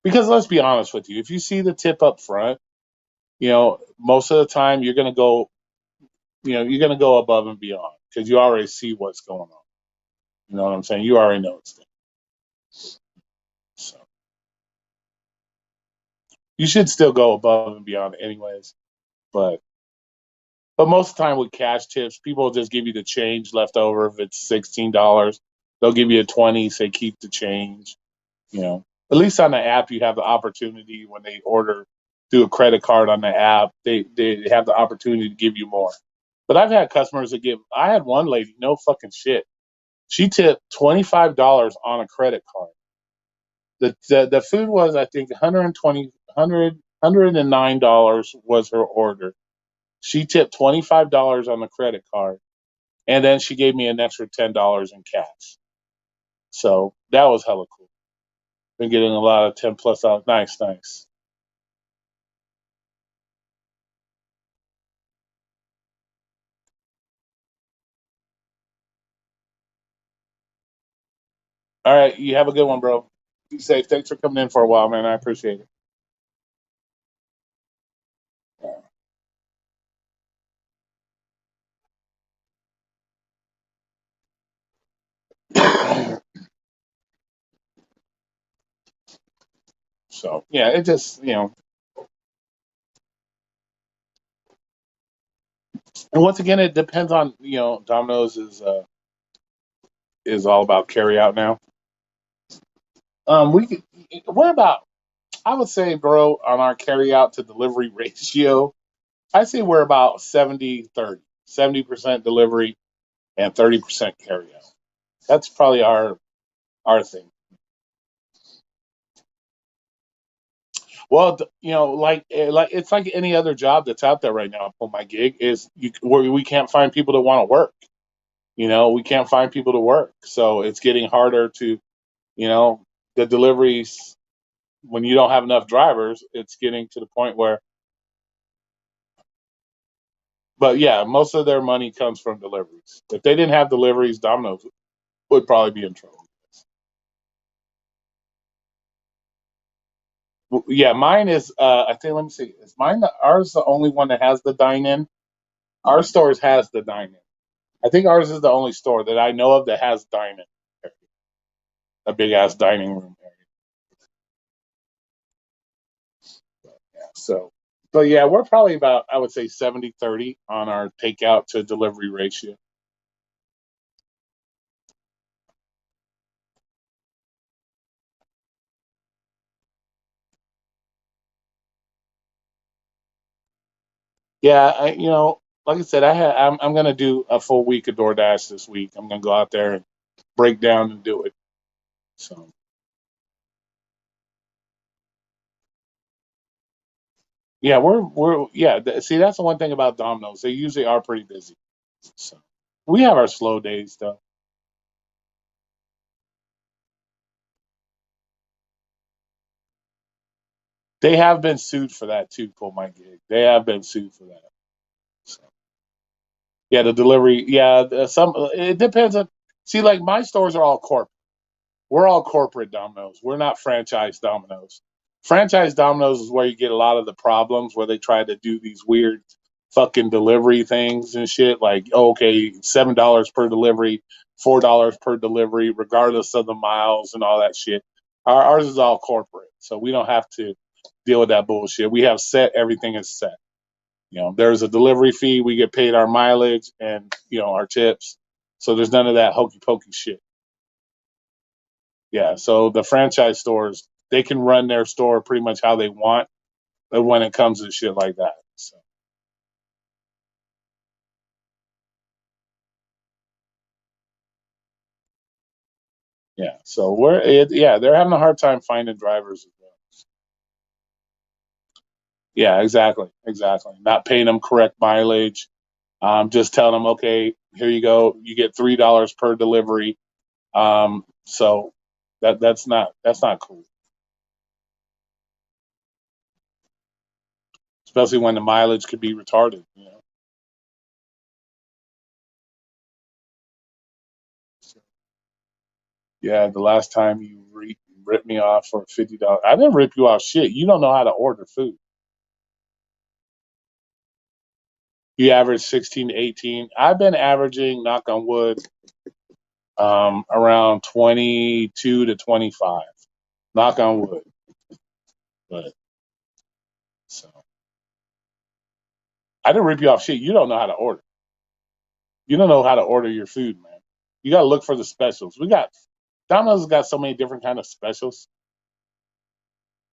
because let's be honest with you, if you see the tip up front, most of the time you're gonna go above and beyond because you already see what's going on. You know what I'm saying? You already know it's there. So you should still go above and beyond anyways. But most of the time with cash tips, people will just give you the change left over. If it's $16, they'll give you a 20, say keep the change. You know, at least on the app, you have the opportunity when they order through a credit card on the app, they have the opportunity to give you more. But I've had customers that I had one lady, no fucking shit. She tipped $25 on a credit card. The food was, I think, 120, $109 was her order. She tipped $25 on the credit card, and then she gave me an extra $10 in cash. So that was hella cool. Been getting a lot of 10 plus out. Nice, nice. All right, you have a good one, bro. Be safe. Thanks for coming in for a while, man. I appreciate it. So yeah, it just and once again, it depends on Domino's is all about carry out now. We could, what about I would say, bro, on our carry out to delivery ratio, I say we're about 70-30, 70% delivery and 30% carry out. That's probably our thing. Well, like it's like any other job that's out there right now. For my gig is where we can't find people that want to work. We can't find people to work, so it's getting harder to, you know, the deliveries when you don't have enough drivers. It's getting to the point where, but yeah, most of their money comes from deliveries. If they didn't have deliveries, Domino's would probably be in trouble. Yeah, mine is. I think. Let me see. Is mine ours the only one that has the dine in? Our stores has the dine in. I think ours is the only store that I know of that has dine in, a big ass dining room area. Yeah, so, but yeah, we're probably about I would say 70-30 on our takeout to delivery ratio. Yeah, like I said, I'm gonna do a full week of DoorDash this week. I'm gonna go out there and break down and do it. So yeah, we're yeah. See, that's the one thing about Domino's. They usually are pretty busy. So we have our slow days though. They have been sued for that too. Pull my gig. They have been sued for that. So, yeah, the delivery. Yeah, some. It depends on. See, like my stores are all corporate. We're all corporate Domino's. We're not franchise Domino's. Franchise Domino's is where you get a lot of the problems where they try to do these weird fucking delivery things and shit. Like, oh, okay, $7 per delivery, $4 per delivery, regardless of the miles and all that shit. Ours is all corporate, so we don't have to deal with that bullshit. We have set everything is set. There's a delivery fee. We get paid our mileage and our tips. So there's none of that hokey pokey shit. Yeah. So the franchise stores, they can run their store pretty much how they want, but when it comes to shit like that. So yeah. So they're having a hard time finding drivers as well. Yeah, exactly, exactly. Not paying them correct mileage. Just telling them, okay, here you go. You get $3 per delivery. So that's not cool, especially when the mileage could be retarded. So, yeah, the last time you ripped me off for $50, I didn't rip you off shit. You don't know how to order food. You average 16 to 18. I've been averaging, knock on wood, around 22 to 25. Knock on wood. But so I didn't rip you off shit. You don't know how to order. You don't know how to order your food, man. You got to look for the specials. Domino's got so many different kind of specials.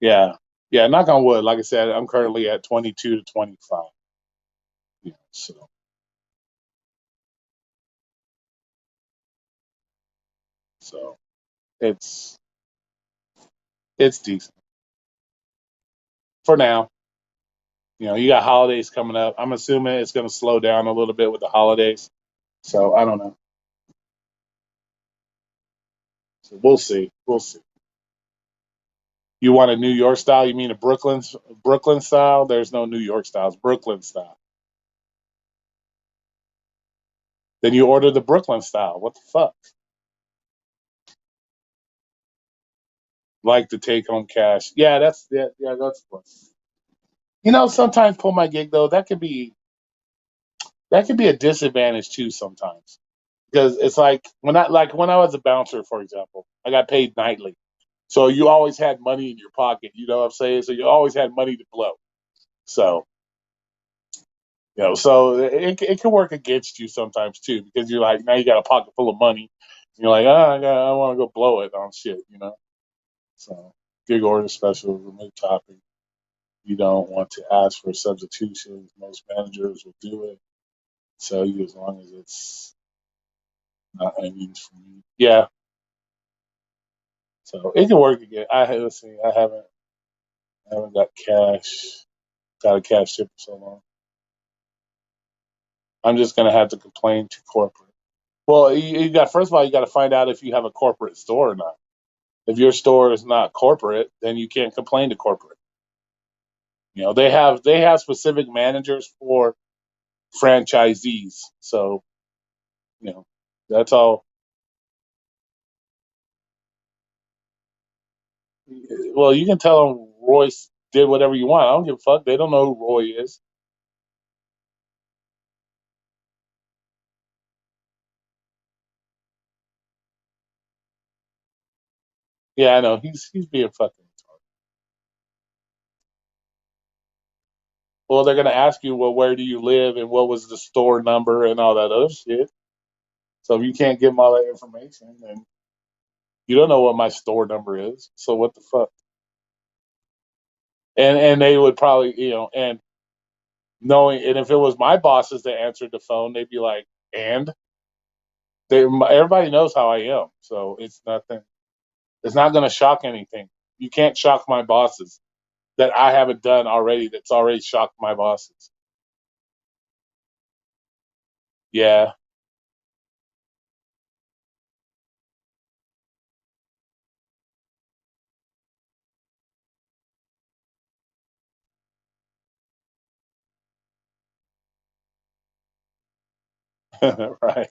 Yeah, yeah. Knock on wood. Like I said, I'm currently at 22 to 25. So it's it's decent for now. You got holidays coming up. I'm assuming it's going to slow down a little bit with the holidays. So I don't know. So we'll see. We'll see. You want a New York style? You mean a Brooklyn style? There's no New York style. It's Brooklyn style. Then you order the Brooklyn style. What the fuck? Like the take home cash. Yeah, that's fun. Sometimes pull my gig though. That could be a disadvantage too sometimes because it's like when I was a bouncer, for example, I got paid nightly, so you always had money in your pocket. You know what I'm saying? So you always had money to blow. So so it can work against you sometimes too because you're like now you got a pocket full of money. And you're like, I want to go. Blow it on shit. So gig order special, remove topping. You don't want to ask for substitutions. Most managers will do it. Tell you as long as it's not unused for me. Yeah, so it can work again. Let's see. I haven't got a cash ship for so long. I'm just gonna have to complain to corporate. Well, you got first of all, you got to find out if you have a corporate store or not. If your store is not corporate, then you can't complain to corporate. They have specific managers for franchisees. So that's all. Well, you can tell them Royce did whatever you want. I don't give a fuck. They don't know who Roy is. Yeah, I know. He's being fucking retarded. Well, they're gonna ask you, well, where do you live and what was the store number and all that other shit. So if you can't give them all that information, then you don't know what my store number is. So what the fuck? And they would probably, and knowing, and if it was my bosses that answered the phone, they'd be like, and everybody knows how I am, so it's nothing. It's not gonna shock anything. You can't shock my bosses that I haven't done already. That's already shocked my bosses. Yeah, right.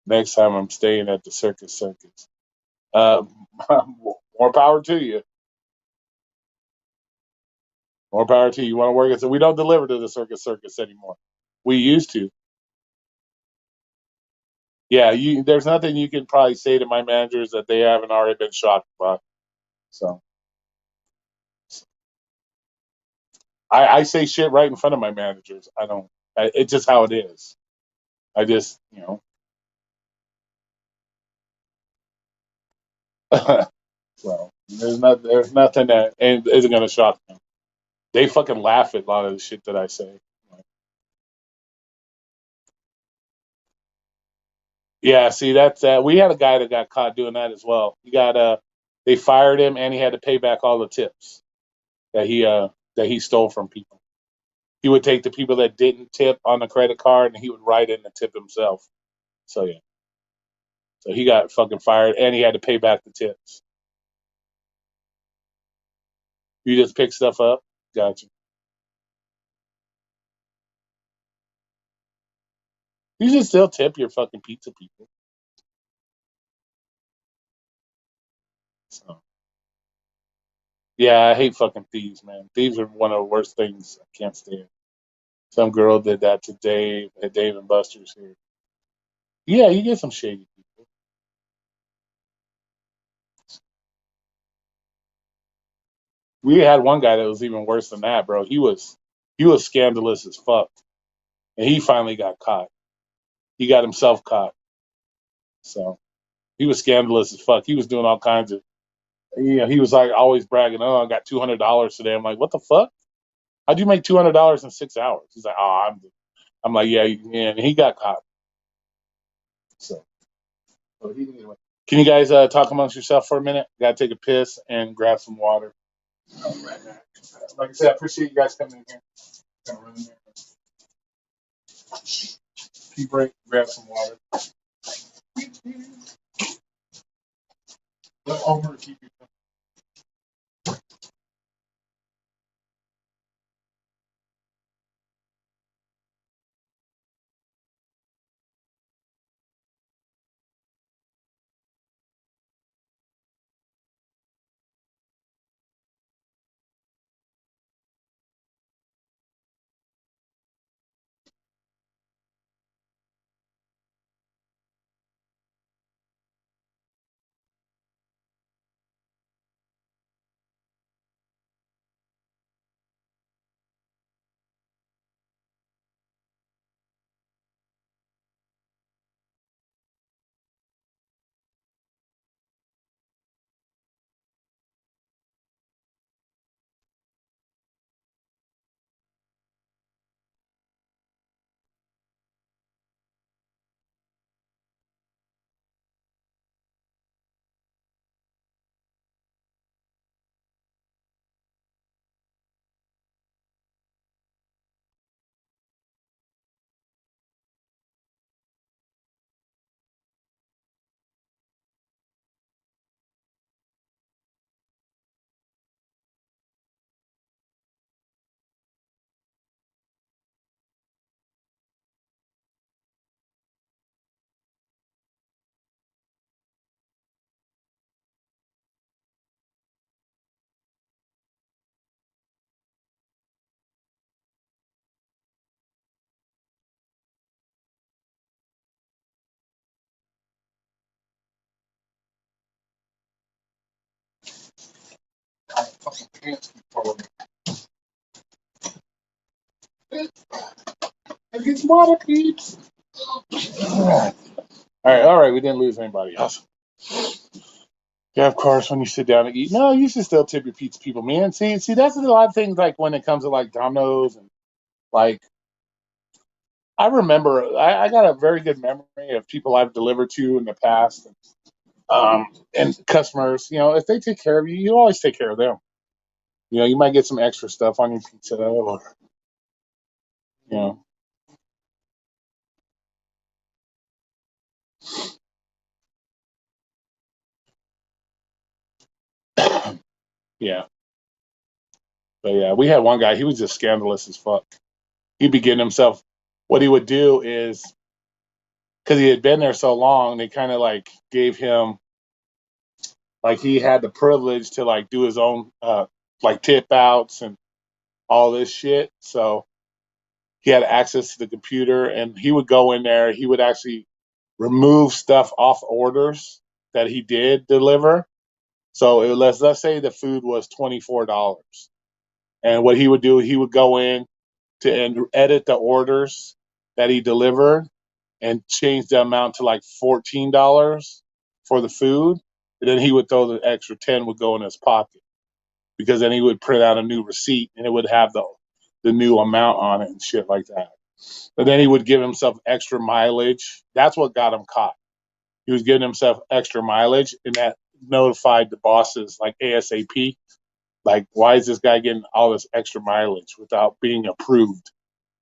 Next time I'm staying at the Circus. Uh, more power to you. More power to you. You want to work at? So we don't deliver to the Circus anymore. We used to. Yeah, there's nothing you can probably say to my managers that they haven't already been shocked by. So I say shit right in front of my managers. I don't. It's just how it is. I just, so there's nothing that isn't gonna shock them. They fucking laugh at a lot of the shit that I say. Yeah, see that's we had a guy that got caught doing that as well. They fired him and he had to pay back all the tips that he stole from people. He would take the people that didn't tip on the credit card and he would write in the tip himself. So yeah, so he got fucking fired and he had to pay back the tips. You just pick stuff up. Gotcha. You should still tip your fucking pizza people. So yeah, I hate fucking thieves, man. Thieves are one of the worst things I can't stand. Some girl did that to Dave at Dave and Buster's here. Yeah, you get some shady people. We had one guy that was even worse than that, bro. He was scandalous as fuck, and he finally got caught. He got himself caught. So he was scandalous as fuck. He was doing all kinds of. He was like always bragging. Oh, I got $200 today. I'm like, what the fuck? How'd you make $200 in 6 hours? He's like, oh, I'm like, yeah, yeah. And he got caught. So, can you guys talk amongst yourself for a minute? Got to take a piss and grab some water. Right. Like I said, I appreciate you guys coming in here. Gonna run in there. Pee break, grab some water. Let Homer keep you. Fucking pants keep falling. I get some water, peeps. All right. We didn't lose anybody. Awesome. Yeah, of course. When you sit down and eat, no, you should still tip your pizza people, man. See, that's a lot of things. Like when it comes to like Domino's and like, I remember I got a very good memory of people I've delivered to in the past, and customers. If they take care of you, you always take care of them. You might get some extra stuff on your pizza, or you know, yeah. But yeah, we had one guy. He was just scandalous as fuck. He'd be getting himself. What he would do is because he had been there so long, they kind of like gave him like he had the privilege to like do his own like tip outs and all this shit. So he had access to the computer, and he would go in there. He would actually remove stuff off orders that he did deliver. So let's say the food was $24. And what he would do, he would go in to and edit the orders that he delivered and change the amount to like $14 for the food. And then he would throw the extra 10 would go in his pocket because then he would print out a new receipt and it would have the new amount on it and shit like that. But then he would give himself extra mileage. That's what got him caught. He was giving himself extra mileage, and that notified the bosses like ASAP. Like, why is this guy getting all this extra mileage without being approved?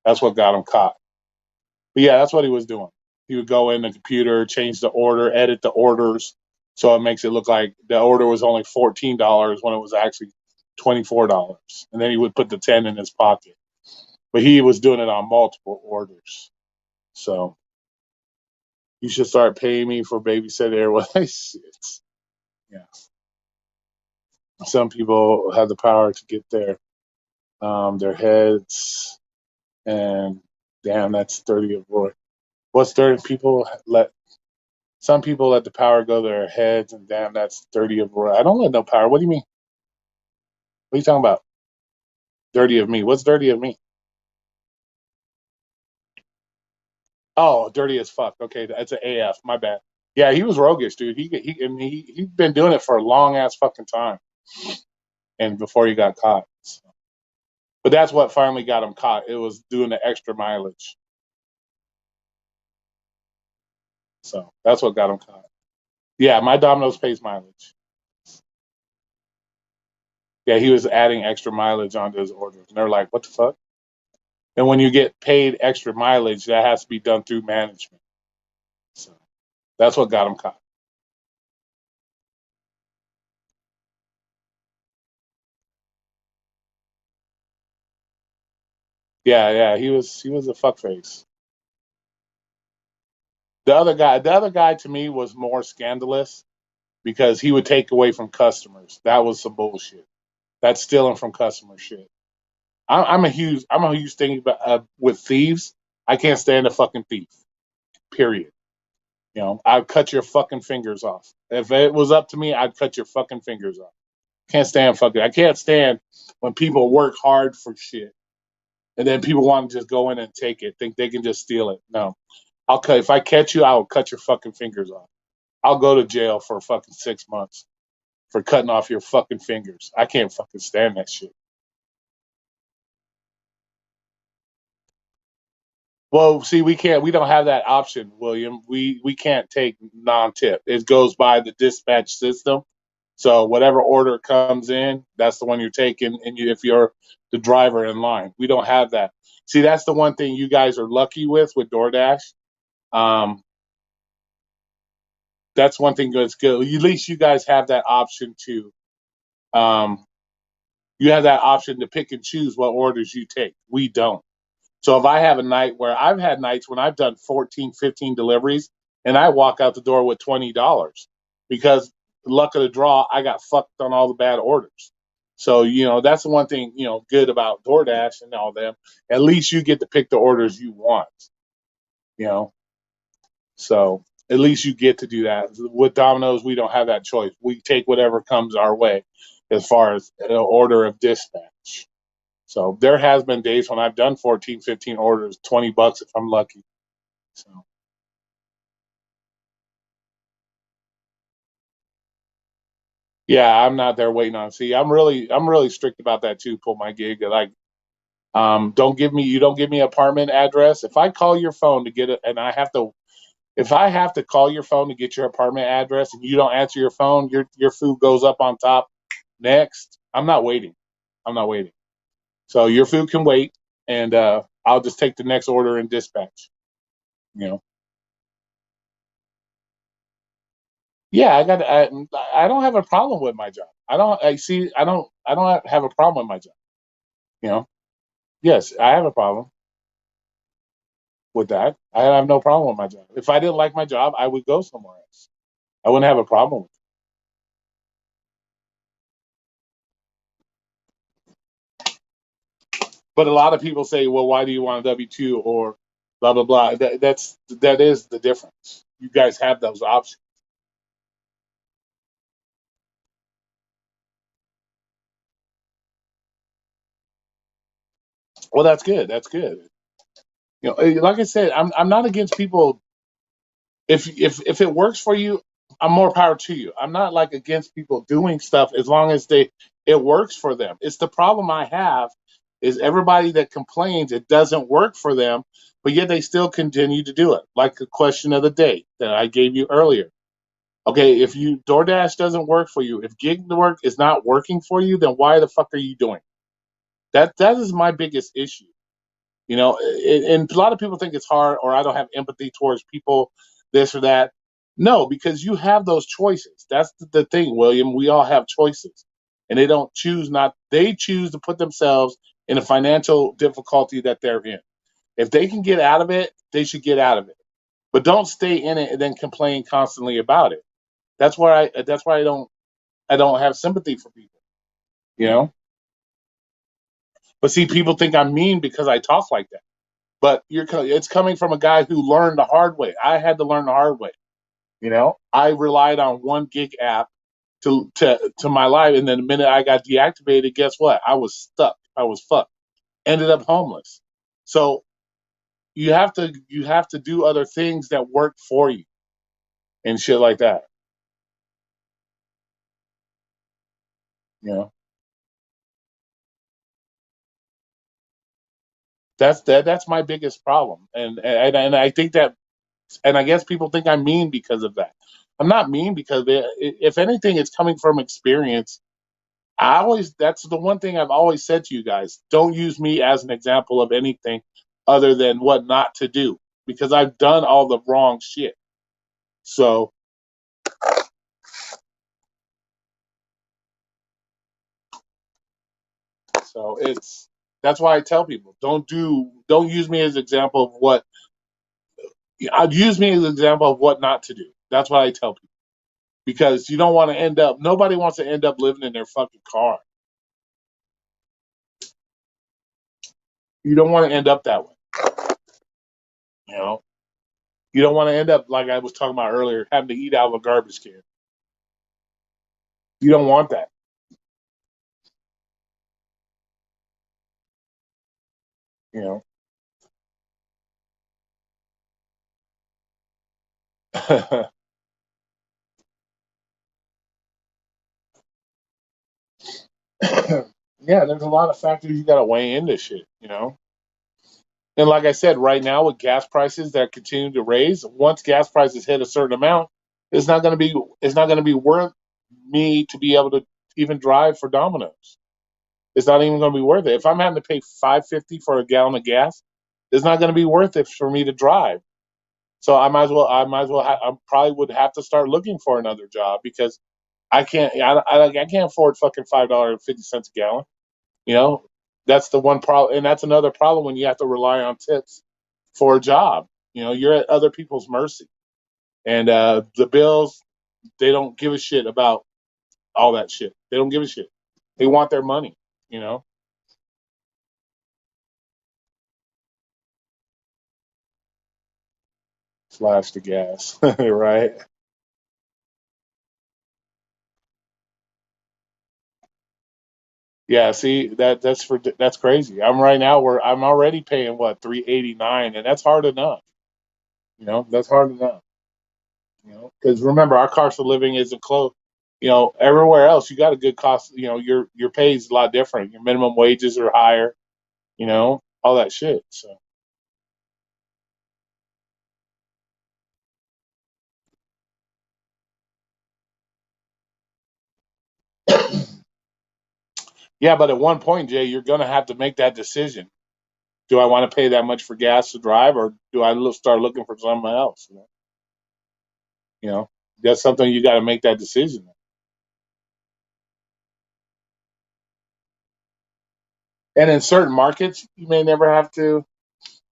That's what got him caught. But yeah, that's what he was doing. He would go in the computer, change the order, edit the orders, so it makes it look like the order was only $14 when it was actually $24, and then he would put the 10 in his pocket. But he was doing it on multiple orders. So you should start paying me for babysit airways. Shit. Yeah. Some people have the power to get their heads, and damn, that's 30 of Roy. What's 30 people let? Some people let the power go to their heads, and damn, that's 30 of Roy. I don't let no power. What do you mean? What are you talking about? Dirty of me. What's dirty of me? Oh, dirty as fuck. Okay, that's an AF. My bad. Yeah, he was roguish, dude. He'd been doing it for a long ass fucking time, and before he got caught. So. But that's what finally got him caught. It was doing the extra mileage. So that's what got him caught. Yeah, my Domino's pays mileage. Yeah, he was adding extra mileage onto his orders. And they're like, what the fuck? And when you get paid extra mileage, that has to be done through management. So that's what got him caught. Yeah, yeah, he was a fuckface. The other guy to me was more scandalous because he would take away from customers. That was some bullshit. That's stealing from customer shit. I'm a huge thing about, with thieves. I can't stand a fucking thief. Period. I'd cut your fucking fingers off. If it was up to me, I'd cut your fucking fingers off. Can't stand fucking. I can't stand when people work hard for shit and then people want to just go in and take it, think they can just steal it. No, I'll cut. If I catch you, I'll cut your fucking fingers off. I'll go to jail for fucking 6 months for cutting off your fucking fingers. I can't fucking stand that shit. Well, see, we can't. We don't have that option, William. We can't take non-tip. It goes by the dispatch system. So whatever order comes in, that's the one you're taking. And if you're the driver in line, we don't have that. See, that's the one thing you guys are lucky with DoorDash. Um, that's one thing that's good. At least you guys have that option to. Um, you have that option to pick and choose what orders you take. We don't. So if I have a night where I've had nights when I've done 14, 15 deliveries and I walk out the door with $20 because luck of the draw, I got fucked on all the bad orders. So, that's the one thing, good about DoorDash and all them. At least you get to pick the orders you want, you know. So at least you get to do that. With Domino's, we don't have that choice. We take whatever comes our way as far as order of dispatch. So there has been days when I've done 14, 15 orders, $20 if I'm lucky. So yeah, I'm not there waiting on. See, I'm really strict about that too. Pull my gig. Like, you don't give me apartment address. If I call your phone to get it, and if I have to call your phone to get your apartment address and you don't answer your phone, your food goes up on top next. I'm not waiting. I'm not waiting. So your food can wait, and I'll just take the next order in dispatch. You know. Yeah, I don't have a problem with my job. I don't have a problem with my job. You know. Yes, I have a problem with that. I have no problem with my job. If I didn't like my job, I would go somewhere else. I wouldn't have a problem with it. But a lot of people say, "Well, why do you want a W-2 or blah blah blah?" That is the difference. You guys have those options. Well, that's good. That's good. Like I said, I'm not against people. If it works for you, I'm more power to you. I'm not like against people doing stuff as long as it works for them. It's the problem I have is everybody that complains it doesn't work for them, but yet they still continue to do it. Like the question of the day that I gave you earlier. Okay, if you DoorDash doesn't work for you, if gig work is not working for you, then why the fuck are you doing it? That is my biggest issue. And a lot of people think it's hard or I don't have empathy towards people, this or that. No, because you have those choices. That's the thing, William. We all have choices. And they choose to put themselves in a financial difficulty that they're in. If they can get out of it, they should get out of it. But don't stay in it and then complain constantly about it. That's why I don't have sympathy for people, you know? But see, people think I'm mean because I talk like that. But it's coming from a guy who learned the hard way. I had to learn the hard way. I relied on one gig app to my life, and then the minute I got deactivated, guess what? I was stuck. I was fucked. Ended up homeless. So you have to do other things that work for you and shit like that. You know, that's my biggest problem, and I think that, and I guess people think I'm mean because of that. I'm not mean because if anything, it's coming from experience. That's the one thing I've always said to you guys. Don't use me as an example of anything other than what not to do because I've done all the wrong shit. So, that's why I tell people don't use me as an example of what I'd use me as an example of what not to do. That's what I tell people because you don't want to end up. Nobody wants to end up living in their fucking car. You don't want to end up that way. You know, you don't want to end up like I was talking about earlier, having to eat out of a garbage can. You don't want that. You know. Yeah, there's a lot of factors you got to weigh in this shit. And like I said, right now with gas prices that continue to raise, once gas prices hit a certain amount, it's not going to be worth me to be able to even drive for Domino's. It's not even going to be worth it. If I'm having to pay $5.50 for a gallon of gas, it's not going to be worth it for me to drive. So I probably would have to start looking for another job because I can't afford fucking $5.50 a gallon. You know, that's the one problem, and that's another problem when you have to rely on tips for a job. You're at other people's mercy, and the bills they don't give a shit about all that shit. They don't give a shit. They want their money. You know, slash the gas, right? Yeah. See that's crazy. I'm right now where I'm already paying what 389, and that's hard enough. That's hard enough. Because remember, our cost of living isn't close. Everywhere else you got a good cost. Your pay is a lot different. Your minimum wages are higher. All that shit. So yeah, but at one point, Jay, you're gonna have to make that decision. Do I want to pay that much for gas to drive, or do I start looking for something else? You know, that's something you got to make that decision. And in certain markets, you may never have to.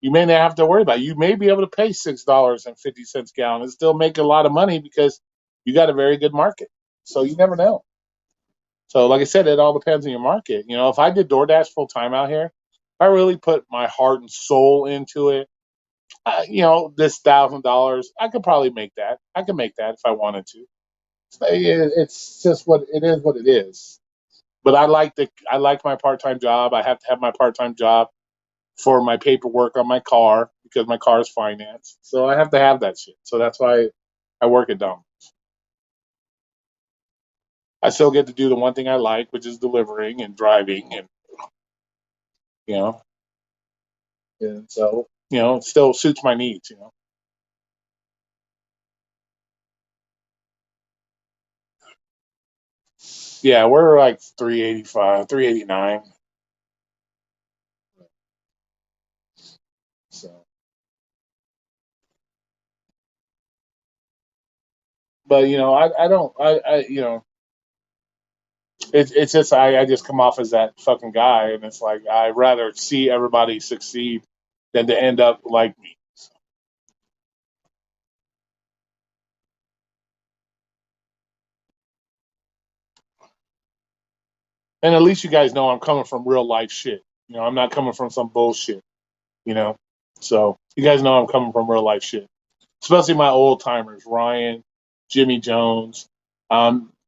You may not have to worry about it. You may be able to pay $6.50 a gallon and still make a lot of money because you got a very good market. So you never know. So like I said, it all depends on your market. If I did DoorDash full time out here, if I really put my heart and soul into it, this $1,000, I could probably make that. I could make that if I wanted to. It's just what it is. What it is. But I like my part time job. I have to have my part time job for my paperwork on my car because my car is financed. So I have to have that shit. So that's why I work at Domino. I still get to do the one thing I like, which is delivering and driving, and you know, and so it still suits my needs. Yeah, we're like 385, 389. So, but I don't, it's just I just come off as that fucking guy, and it's like I rather see everybody succeed than to end up like me. And at least you guys know I'm coming from real life shit. I'm not coming from some bullshit. You know, so you guys know I'm coming from real life shit. Especially my old timers, Ryan, Jimmy Jones.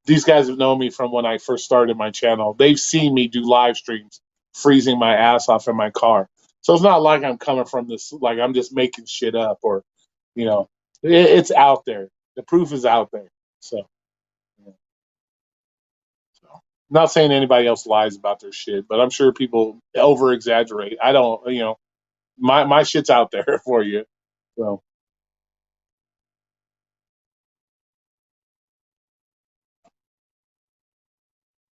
These guys have known me from when I first started my channel. They've seen me do live streams, freezing my ass off in my car. So it's not like I'm coming from this, like I'm just making shit up or, it's out there. The proof is out there. So, you know, so. Not saying anybody else lies about their shit, but I'm sure people over exaggerate. I don't, my shit's out there for you. So,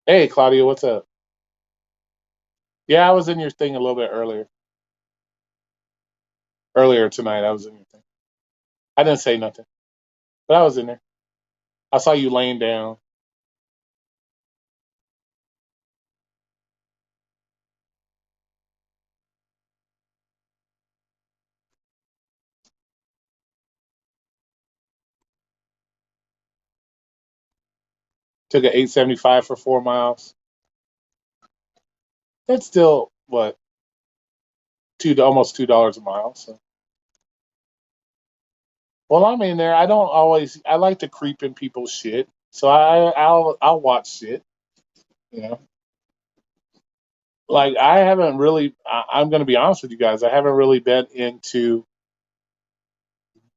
hey, Claudia, what's up? Yeah, I was in your thing a little bit earlier. Earlier tonight, I was in your thing. I didn't say nothing, but I was in there. I saw you laying down. Took an 875 for 4 miles. That's still what almost $2 a mile. So, well, I'm in there. I don't always. I like to creep in people's shit, so I'll watch shit. You know, like I haven't really. I'm going to be honest with you guys. I haven't really been into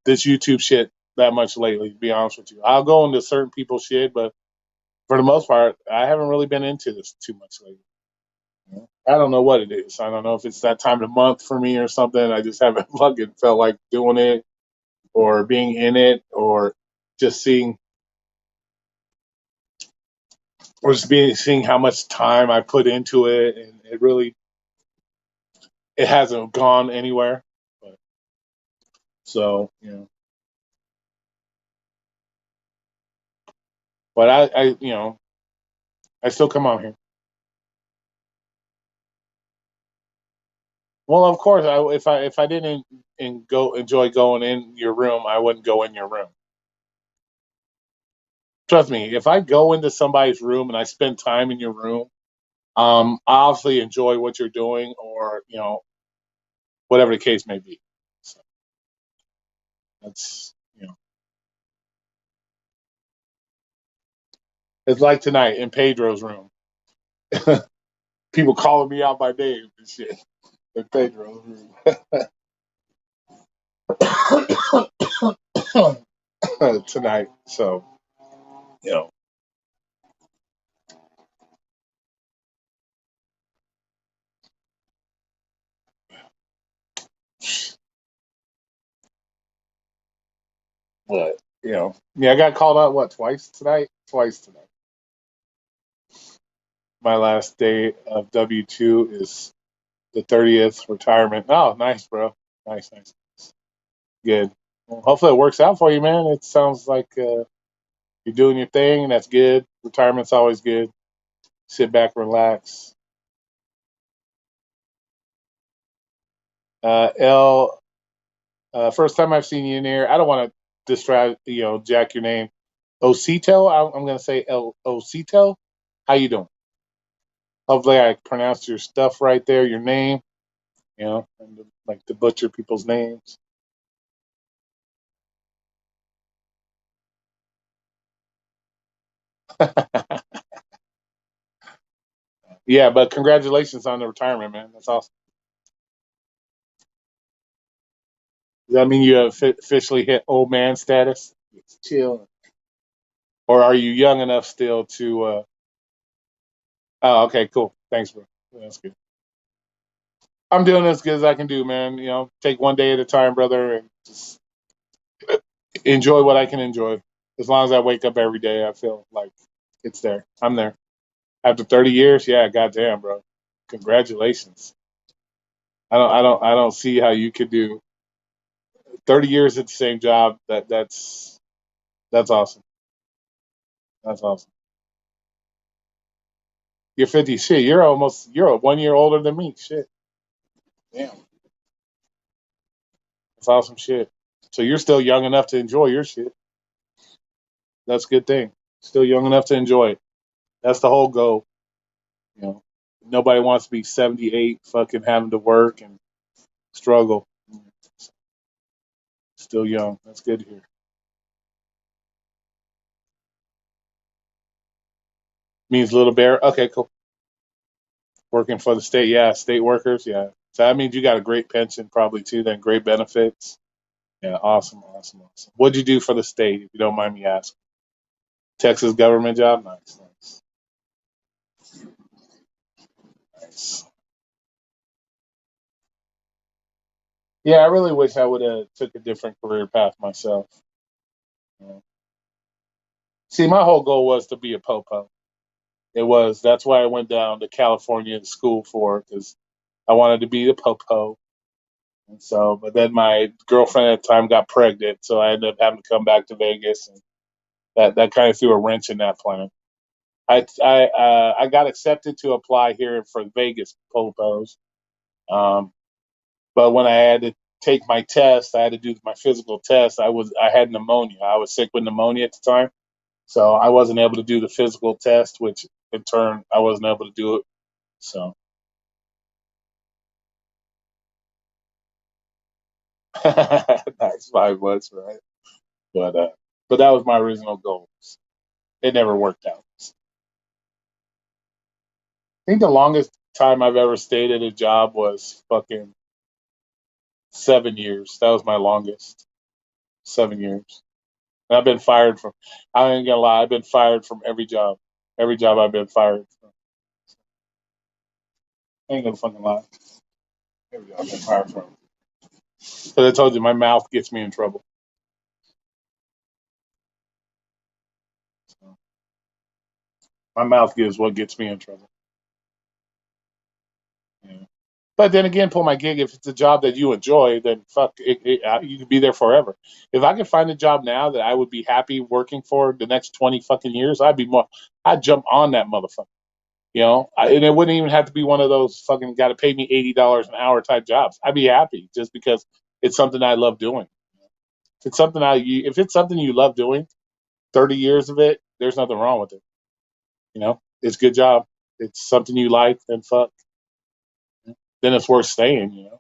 this YouTube shit that much lately. To be honest with you, I'll go into certain people's shit, but for the most part, I haven't really been into this too much lately. I don't know what it is. I don't know if it's that time of the month for me or something. I just haven't fucking felt like doing it or being in it or just seeing seeing how much time I put into it, and it hasn't gone anywhere. But, so but I still come out here. Well, of course, if I didn't go enjoy going in your room, I wouldn't go in your room. Trust me, if I go into somebody's room and I spend time in your room, I obviously enjoy what you're doing, or whatever the case may be. So that's it's like tonight in Pedro's room. People calling me out by name and shit in Pedro's room tonight. So you know what yeah, I got called out what twice tonight. Twice tonight. My last day of W-2 is the 30th retirement. Oh, nice, bro. Nice, nice. Good. Well, hopefully it works out for you, man. It sounds like you're doing your thing, and that's good. Retirement's always good. Sit back, relax. L, first time I've seen you in here. I don't want to distract, jack your name. Osito, I'm going to say El Osito. How you doing? Hopefully I pronounced your stuff right there, your name, and like to butcher people's names. Yeah, but congratulations on the retirement, man. That's awesome. Does that mean you have officially hit old man status? It's chill. Or are you young enough still to? Oh, okay, cool. Thanks, bro. That's good. I'm doing as good as I can do, man. You know, take one day at a time, brother, and just enjoy what I can enjoy. As long as I wake up every day, I feel like it's there. I'm there. After 30 years, yeah, goddamn, bro. Congratulations. I don't see how you could do 30 years at the same job. That's awesome. That's awesome. You're 50. Shit, you're a 1 year older than me. Shit. Damn. That's awesome shit. So you're still young enough to enjoy your shit. That's a good thing. Still young enough to enjoy it. That's the whole goal. You know, nobody wants to be 78, fucking having to work and struggle. Still young. That's good to hear. Means little bear. Okay, cool. Working for the state. Yeah, state workers. Yeah. So that means you got a great pension probably too. Then great benefits. Yeah, awesome, awesome, awesome. What'd you do for the state, if you don't mind me asking? Texas government job. Nice, nice, nice. Yeah, I really wish I would have took a different career path myself. You know. See, my whole goal was to be a popo. It was. That's why I went down to California to school for because I wanted to be a popo. And so, but then my girlfriend at the time got pregnant, so I ended up having to come back to Vegas, and that kind of threw a wrench in that plan. I got accepted to apply here for Vegas popos, um, but when I had to take my test, I had to do my physical test. I had pneumonia. I was sick with pneumonia at the time, so I wasn't able to do the physical test, which in turn I wasn't able to do it. So nice 5 months, right? But uh, but that was my original goal. It never worked out. I think the longest time I've ever stayed at a job was fucking 7 years. That was my longest. 7 years. And I've been fired from. I ain't gonna lie. I've been fired from every job. Every job I've been fired from. I ain't gonna fucking lie. Every job I've been fired from. Because I told you, my mouth gets me in trouble. So my mouth is what gets me in trouble. Yeah. But then again, pull my gig. If it's a job that you enjoy, then fuck, you can be there forever. If I could find a job now that I would be happy working for the next 20 fucking years, I'd be more. I'd jump on that motherfucker. You know, and it wouldn't even have to be one of those fucking got to pay me $80 an hour type jobs. I'd be happy just because it's something I love doing. If it's something you love doing, 30 years of it, there's nothing wrong with it. You know, it's a good job. It's something you like, then fuck, then it's worth staying. You know.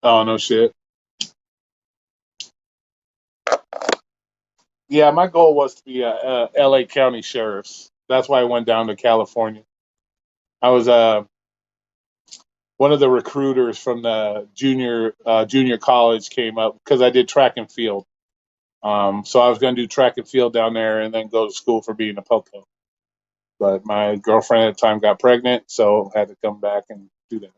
Oh no shit. Yeah, my goal was to be a L.A. County sheriff's. That's why I went down to California. I was one of the recruiters from the junior college came up because I did track and field. So I was going to do track and field down there and then go to school for being a popo. But my girlfriend at the time got pregnant, so I had to come back and do that.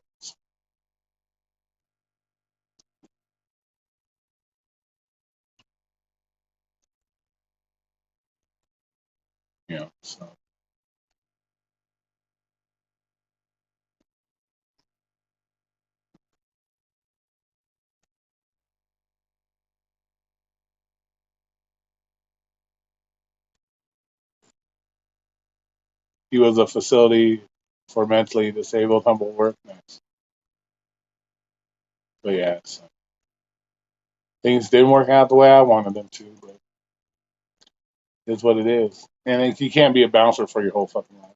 You know, so he was a facility for mentally disabled, humble work. Nice. But yeah, so things didn't work out the way I wanted them to, but it's what it is. And you can't be a bouncer for your whole fucking life.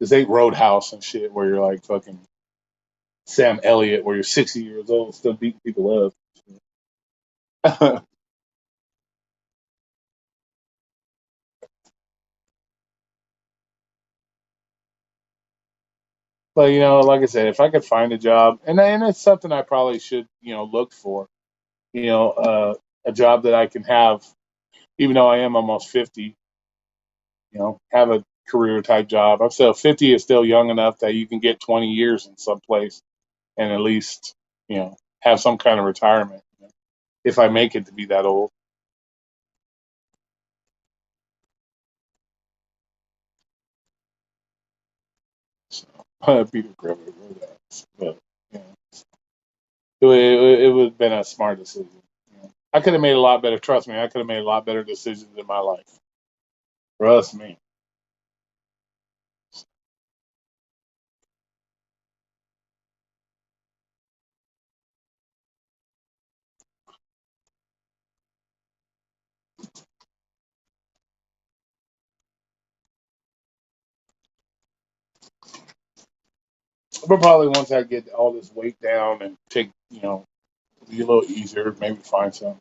This ain't Roadhouse and shit where you're like fucking Sam Elliott, where you're 60 years old still beating people up. But like I said, if I could find a job, and it's something I probably should look for, you know, uh, a job that I can have, even though I am almost 50, have a career type job. I'm still 50 is still young enough that you can get 20 years in some place and at least have some kind of retirement if I make it to be that old. So Peter Griffin, but it would have been a smart decision. I could have made a lot better. Trust me, I could have made a lot better decisions in my life. Trust me. But probably once I get all this weight down and take, be a little easier, maybe find some.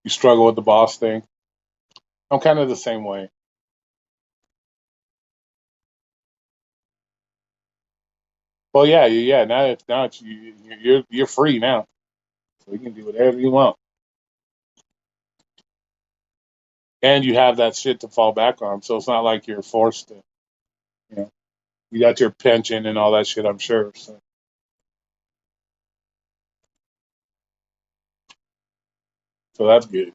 You struggle with the boss thing. I'm kind of the same way. Well, yeah, yeah. Now it's you're free now, so you can do whatever you want, and you have that shit to fall back on. So it's not like you're forced to. You know, you got your pension and all that shit. I'm sure. So that's good.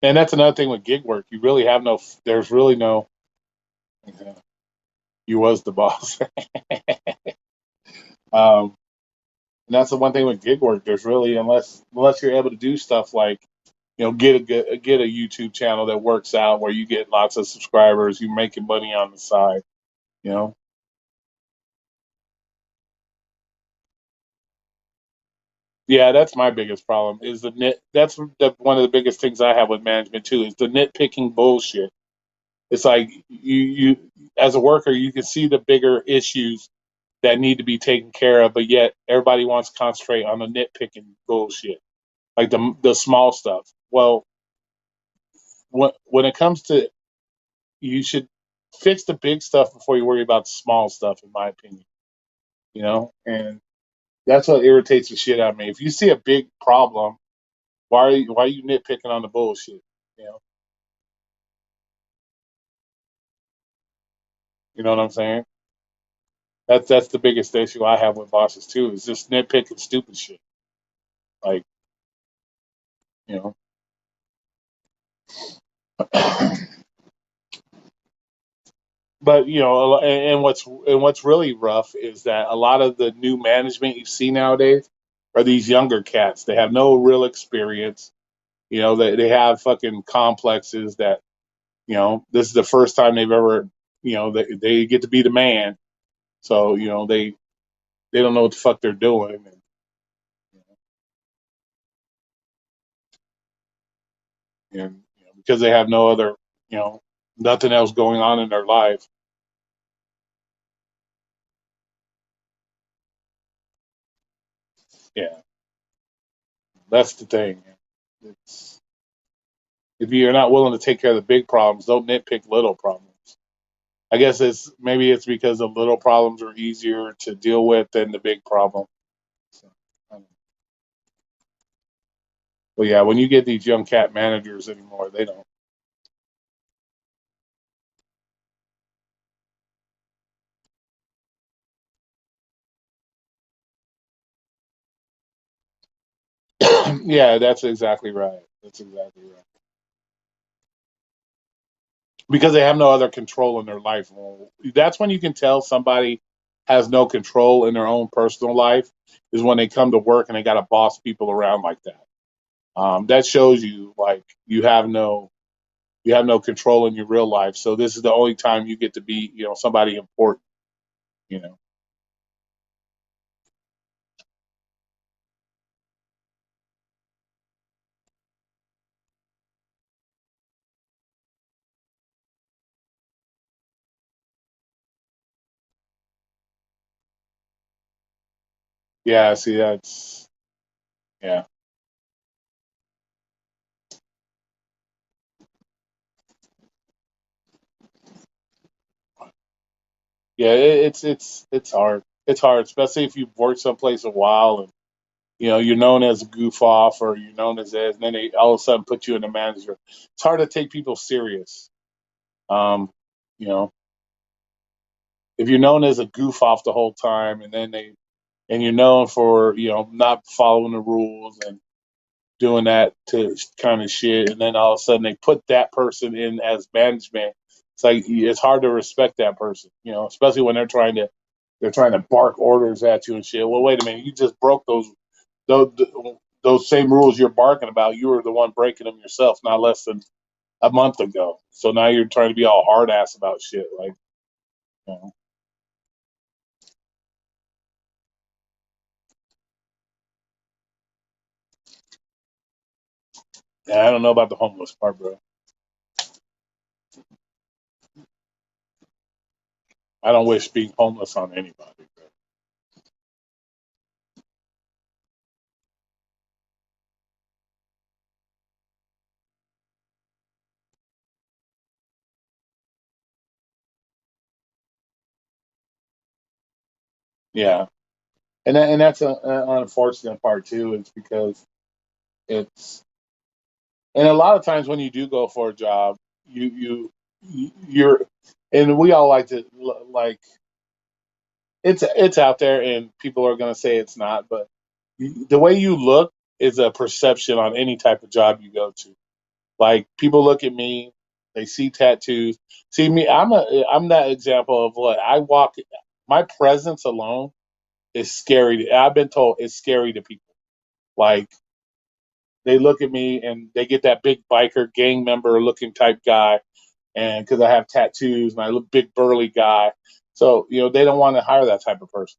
And that's another thing with gig work. You really have no. There's really no. You was the boss. um, and that's the one thing with gig work. There's really unless you're able to do stuff like get a YouTube channel that works out where you get lots of subscribers, you're making money on the side. You know, yeah, that's my biggest problem. Is the nit. That's one of the biggest things I have with management too. Is the nitpicking bullshit. It's like you as a worker, you can see the bigger issues that need to be taken care of, but yet everybody wants to concentrate on the nitpicking bullshit, like the small stuff. Well, when it comes to you should fix the big stuff before you worry about the small stuff, in my opinion. And that's what irritates the shit out of me. If you see a big problem, why are you nitpicking on the bullshit? You know, you know what I'm saying? That's the biggest issue I have with bosses too. Is just nitpicking stupid shit. Like you know, but and what's really rough is that a lot of the new management you see nowadays are these younger cats. They have no real experience. They have fucking complexes that this is the first time they've ever they get to be the man. So they don't know what the fuck they're doing, and because they have no other you know nothing else going on in their life. Yeah, that's the thing. It's if you're not willing to take care of the big problems, don't nitpick little problems. I guess it's because the little problems are easier to deal with than the big problem. So, but yeah, when you get these young cat managers anymore, they don't. Yeah, that's exactly right. That's exactly right. Because they have no other control in their life. Well, that's when you can tell somebody has no control in their own personal life is when they come to work and they got to boss people around like that. That shows you like you have no control in your real life. So this is the only time you get to be somebody important. You know. Yeah. See, that's yeah. Yeah, it's hard. It's hard, especially if you've worked someplace a while and you're known as a goof off or you're known as this, and then they all of a sudden put you in a manager. It's hard to take people serious. Um, you know, if you're known as a goof off the whole time, and you're known for not following the rules and doing that to kind of shit, and then all of a sudden they put that person in as management. It's like it's hard to respect that person, especially when they're trying to bark orders at you and shit. Well, wait a minute, you just broke those those same rules you're barking about. You were the one breaking them yourself, not less than a month ago. So now you're trying to be all hard ass about shit. Like, you know, yeah, I don't know about the homeless part, bro. I don't wish being homeless on anybody, bro. Yeah, and that's an unfortunate part too. Is because it's and a lot of times when you do go for a job, you're and we all like to like it's out there and people are going to say it's not, but the way you look is a perception on any type of job you go to. Like people look at me, they see tattoos, see me. I'm that example of what I walk. My presence alone is scary. I've been told it's scary to people. Like they look at me and they get that big biker gang member looking type guy, and because I have tattoos and I look big burly guy, so they don't want to hire that type of person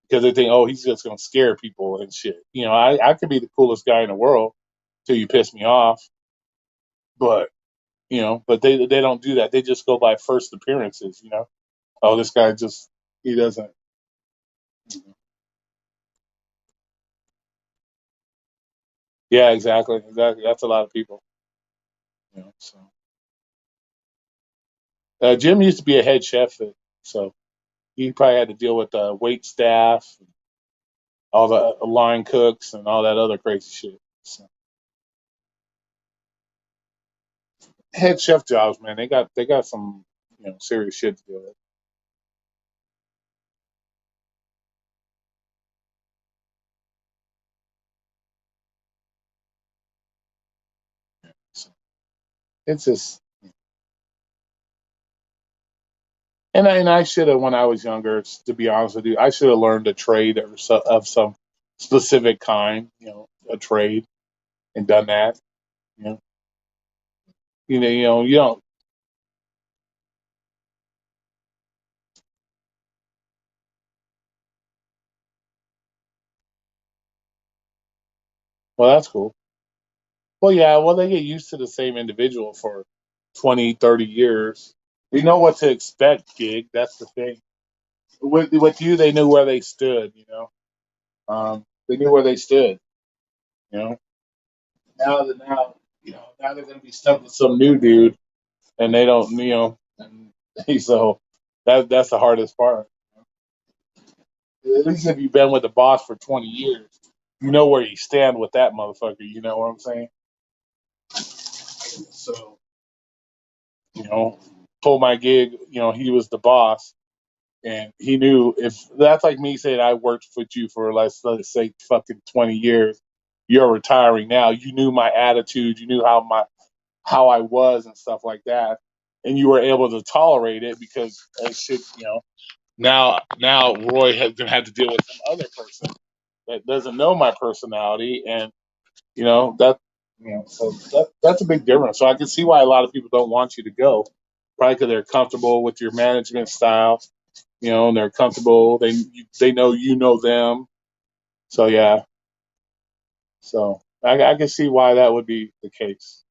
because they think, oh, he's just gonna scare people and shit. I could be the coolest guy in the world till you piss me off, but but they don't do that. They just go by first appearances. Oh, this guy just he doesn't. Yeah, exactly, exactly. That's a lot of people. So Jim used to be a head chef, so he probably had to deal with wait staff, all the line cooks, and all that other crazy shit. So, head chef jobs, man, they got some serious shit to deal with. So, it's just and I should have when I was younger. To be honest with you, I should have learned a trade of some specific kind, a trade, and done that. You know, you don't. Well, that's cool. Well, yeah. Well, they get used to the same individual for 20, 30 years. They know what to expect, gig. That's the thing. With you, they knew where they stood. They knew where they stood. You know. Now they're going to be stuck with some new dude, and they don't. And so that's the hardest part. At least if you've been with the boss for 20 years, you know where you stand with that motherfucker. You know what I'm saying? So, you know, told my gig, he was the boss and he knew if that's like me saying I worked with you for let's say fucking 20 years, you're retiring now. You knew my attitude, you knew how I was and stuff like that. And you were able to tolerate it because it should, now Roy has gonna have to deal with some other person that doesn't know my personality and that so that's a big difference. So I can see why a lot of people don't want you to go, probably because they're comfortable with your management style. And they're comfortable. They know them. So yeah, so I can see why that would be the case.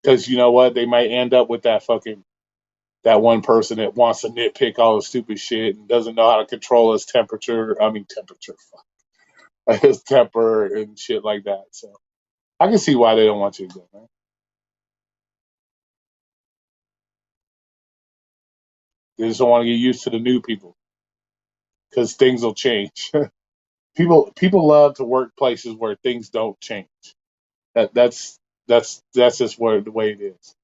Because you know what, they might end up with that one person that wants to nitpick all the stupid shit and doesn't know how to control his temperature. I mean temperature, his temper and shit like that. So I can see why they don't want you to go, man. They just don't want to get used to the new people because things will change. People love to work places where things don't change. That's just the way it is.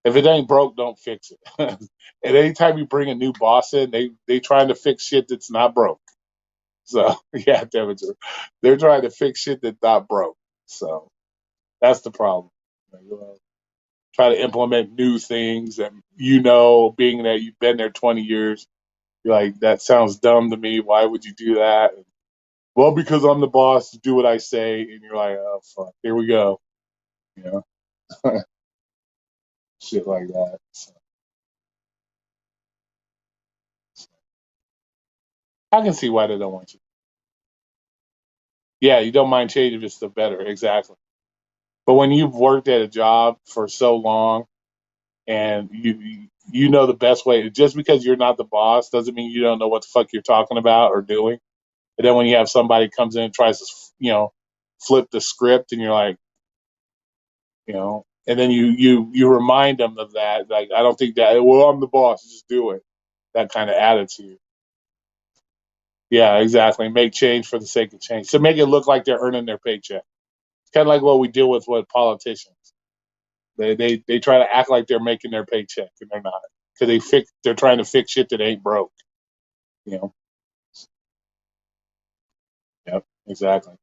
If it ain't broke, don't fix it. And anytime you bring a new boss in, they trying to fix shit that's not broke. So yeah, temperature. They're trying to fix shit that's not broke. So that's the problem. You know, try to implement new things, and being that you've been there 20 years, you're like, that sounds dumb to me. Why would you do that? Well, because I'm the boss, do what I say, and you're like, oh fuck, here we go. You know, shit like that. So, I can see why they don't want you. Yeah, you don't mind change if it's the better, exactly. But when you've worked at a job for so long and you know the best way, just because you're not the boss doesn't mean you don't know what the fuck you're talking about or doing. And then when you have somebody comes in and tries to, flip the script, and you're like, and then you remind them of that. Like, I don't think that. Well, I'm the boss. Just do it. That kind of attitude. Yeah, exactly. Make change for the sake of change. So make it look like they're earning their paycheck. It's kind of like what we deal with politicians. They try to act like they're making their paycheck, and they're not, because they're trying to fix shit that ain't broke. You know. Yep. Exactly.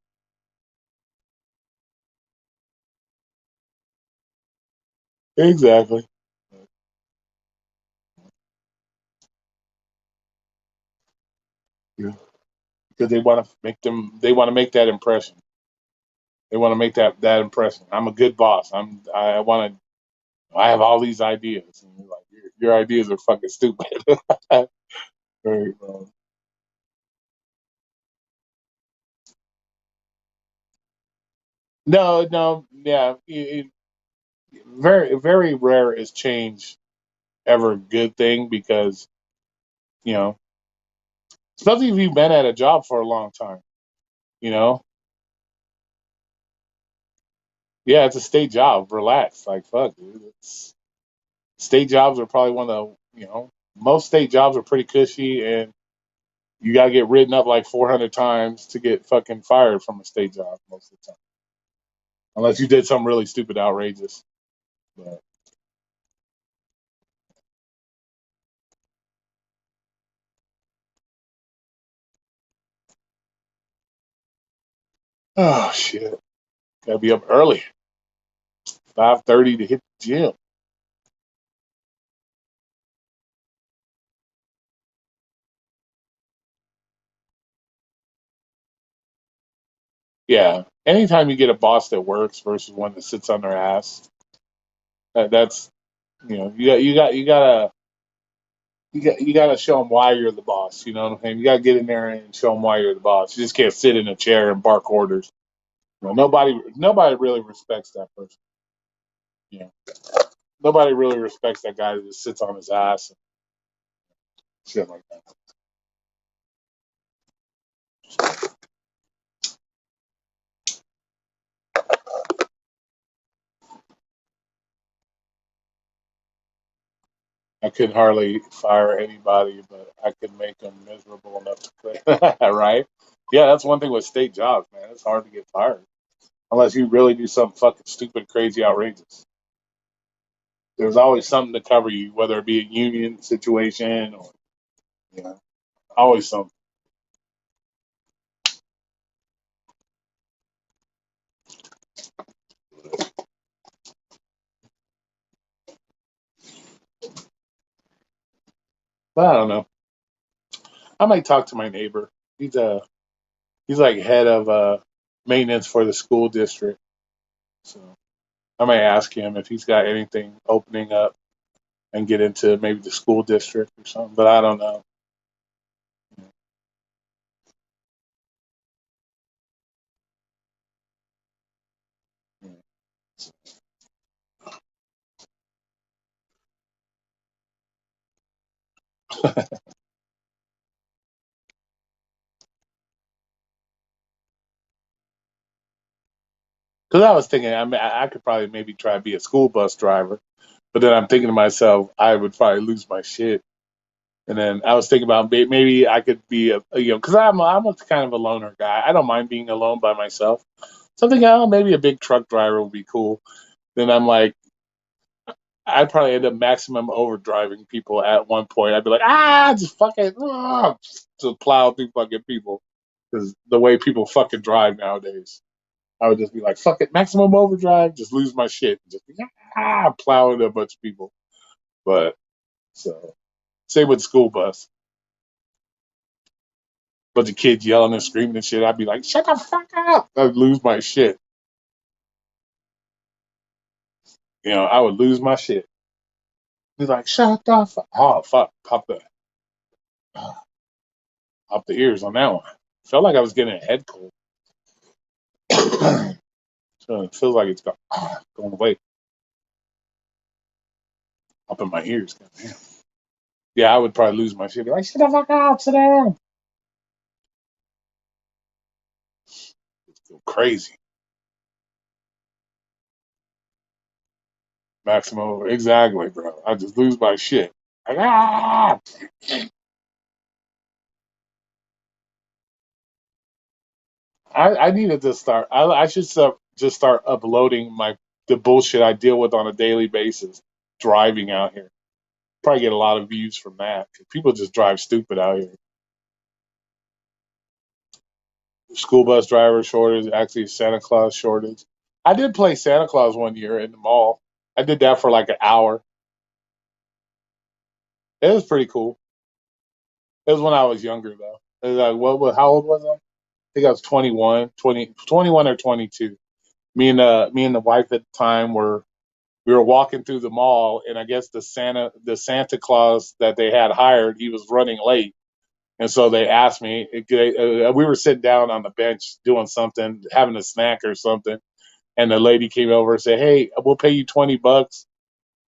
Exactly. Yeah. Because they want to make that impression. They want to make that impression. I'm a good boss. I want to. I have all these ideas, and you're like, your ideas are fucking stupid. Very, no, no, yeah. Very, very rare is change ever a good thing, because you know, especially if you've been at a job for a long time. You know, yeah, it's a state job. Relax, like fuck, dude. State jobs are probably one of most state jobs are pretty cushy, and you got to get written up like 400 times to get fucking fired from a state job most of the time, unless you did something really stupid, outrageous. But, oh shit, gotta be up early, 5:30 to hit the gym. Yeah, anytime you get a boss that works versus one that sits on their ass, that's you gotta show them why you're the boss. You know what I'm saying? You gotta get in there and show them why you're the boss. You just can't sit in a chair and bark orders. Nobody really respects that person. You know, nobody really respects that guy that just sits on his ass and shit like that. I couldn't hardly fire anybody, but I could make them miserable enough to quit. Right? Yeah, that's one thing with state jobs, man. It's hard to get fired unless you really do something fucking stupid, crazy, outrageous. There's always something to cover you, whether it be a union situation or you know, always something. But I don't know. I might talk to my neighbor. He's like head of maintenance for the school district. So I might ask him if he's got anything opening up and get into maybe the school district or something. But I don't know. Because I was thinking, I mean, I could probably maybe try to be a school bus driver. But then I'm thinking to myself, I would probably lose my shit. And then I was thinking about maybe I could be because I'm a kind of a loner guy. I don't mind being alone by myself. Something maybe a big truck driver would be cool. Then I'm like, I'd probably end up maximum overdriving people at one point. I'd be like, just fucking to plow through fucking people because the way people fucking drive nowadays. I would just be like, fuck it, maximum overdrive, just lose my shit, just be, plowing a bunch of people. But so same with school bus, bunch of kids yelling and screaming and shit. I'd be like, shut the fuck up. I'd lose my shit. I would lose my shit. Be like, shut the fuck. Oh fuck, pop the ears on that one. Felt like I was getting a head cold. So it feels like it's going away up in my ears. Goddamn. Yeah, I would probably lose my shit. Be like, shut the fuck up, sit down. It's go crazy. Maximum, exactly, bro. I just lose my shit. Like, I needed to start. I should just start uploading the bullshit I deal with on a daily basis. Driving out here, probably get a lot of views from that. 'Cause people just drive stupid out here. School bus driver shortage, actually Santa Claus shortage. I did play Santa Claus one year in the mall. I did that for like an hour. It was pretty cool. It was when I was younger though. It was like how old was I? I think I was 21 or 22. Me and the wife at the time we were walking through the mall, and I guess the Santa Claus that they had hired, he was running late, and so they asked me. We were sitting down on the bench doing something, having a snack or something, and the lady came over and said, "Hey, we'll pay you $20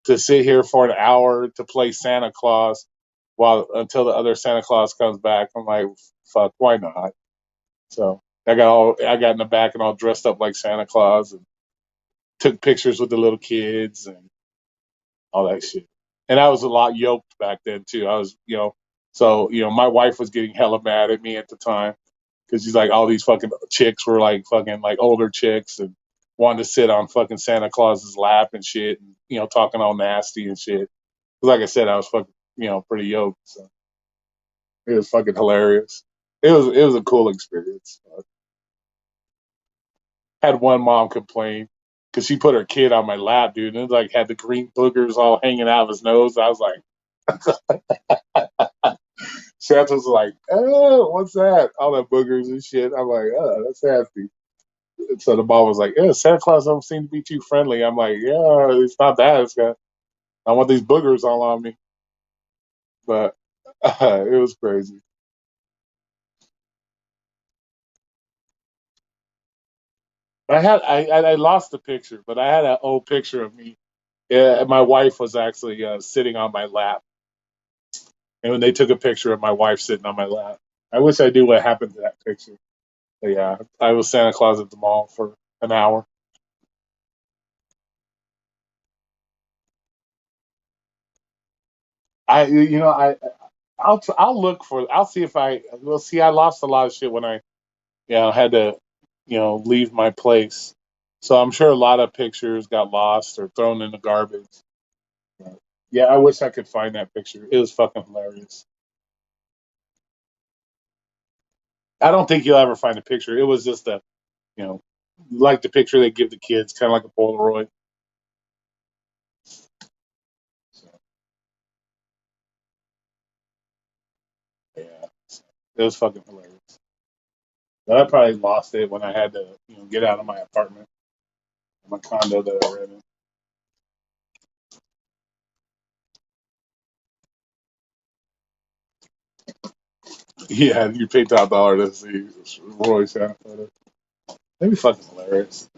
to sit here for an hour to play Santa Claus while until the other Santa Claus comes back." I'm like, "Fuck, why not?" So I got in the back and all dressed up like Santa Claus and took pictures with the little kids and all that shit. And I was a lot yoked back then too. I was, so my wife was getting hella mad at me at the time because she's like, all these fucking chicks were like fucking like older chicks and wanted to sit on fucking Santa Claus's lap and shit, and talking all nasty and shit. 'Cause like I said, I was fucking pretty yoked, so it was fucking hilarious. It was a cool experience. Had one mom complain because she put her kid on my lap, dude, and it like had the green boogers all hanging out of his nose. I was like, Santa's like, oh, what's that? All that boogers and shit. I'm like, oh, that's nasty. And so the mom was like, yeah, Santa Claus don't seem to be too friendly. I'm like, yeah, it's not that. I want these boogers all on me. But it was crazy. I lost the picture, but I had an old picture of me. Yeah, my wife was actually sitting on my lap, and when they took a picture of my wife sitting on my lap, I wish I knew what happened to that picture. But yeah, I was Santa Claus at the mall for an hour. I'll look for. I'll see if I. We'll see. I lost a lot of shit when I had to leave my place. So I'm sure a lot of pictures got lost or thrown in the garbage. Yeah, I wish I could find that picture. It was fucking hilarious. I don't think you'll ever find a picture. It was just you know, like the picture they give the kids, kind of like a Polaroid. So, yeah, it was fucking hilarious. But I probably lost it when I had to, get out of my apartment, my condo that I rented. Yeah, you paid $top to see Roy Santa photo. That'd be fucking hilarious.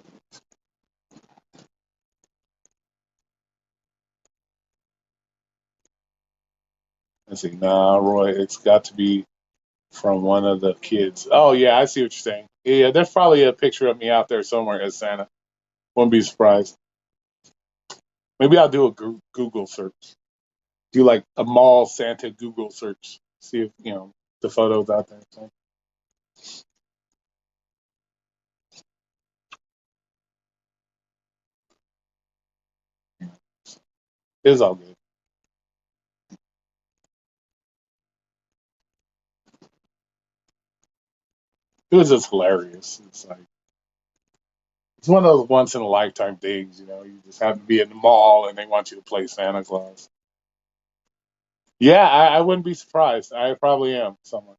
Let's see. Nah, Roy, it's got to be from one of the kids. Oh yeah, I see what you're saying. Yeah, there's probably a picture of me out there somewhere as Santa. Wouldn't be surprised. Maybe I'll do a Google search. Do like a mall Santa Google search. See if the photos out there. So, it was all good. It was just hilarious. It's like it's one of those once in a lifetime things. You just happen to be in the mall and they want you to play Santa Claus. Yeah, I wouldn't be surprised. I probably am somewhere.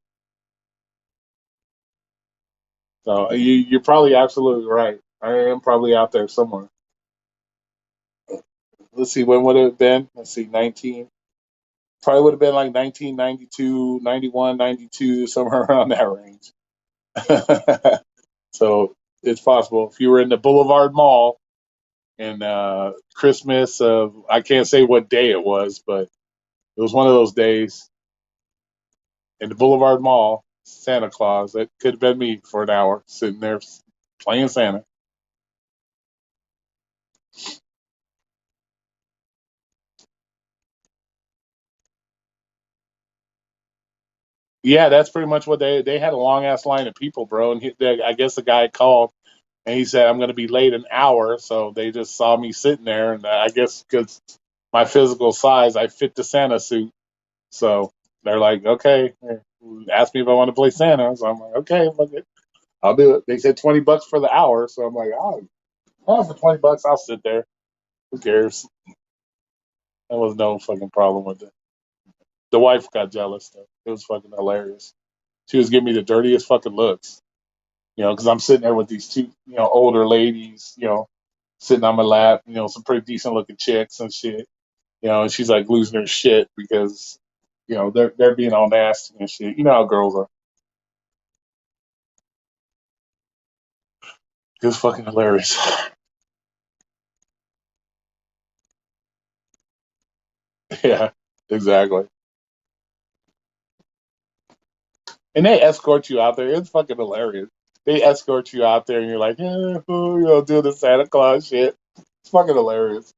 So you're probably absolutely right. I am probably out there somewhere. Let's see, when would it have been? Let's see, 19. Probably would have been like 1992, 91, 92, somewhere around that range. So it's possible. If you were in the Boulevard Mall and Christmas of, I can't say what day it was, but it was one of those days in the Boulevard Mall, Santa Claus. It could have been me for an hour sitting there playing Santa. Yeah, that's pretty much what they had a long ass line of people, bro. And I guess the guy called and he said I'm going to be late an hour, so they just saw me sitting there, and I guess because my physical size, I fit the Santa suit, so they're like, okay, ask me if I want to play Santa, so I'm like, okay, fuck it. I'll do it. They said $20 for the hour, so I'm like, oh, for $20, I'll sit there. Who cares? There was no fucking problem with it. The wife got jealous though. It was fucking hilarious. She was giving me the dirtiest fucking looks, because I'm sitting there with these two, older ladies, sitting on my lap, some pretty decent looking chicks and shit, and she's like losing her shit because, they're being all nasty and shit. You know how girls are. It was fucking hilarious. Yeah, exactly. And they escort you out there. It's fucking hilarious. They escort you out there, and you're like, doing the Santa Claus shit. It's fucking hilarious.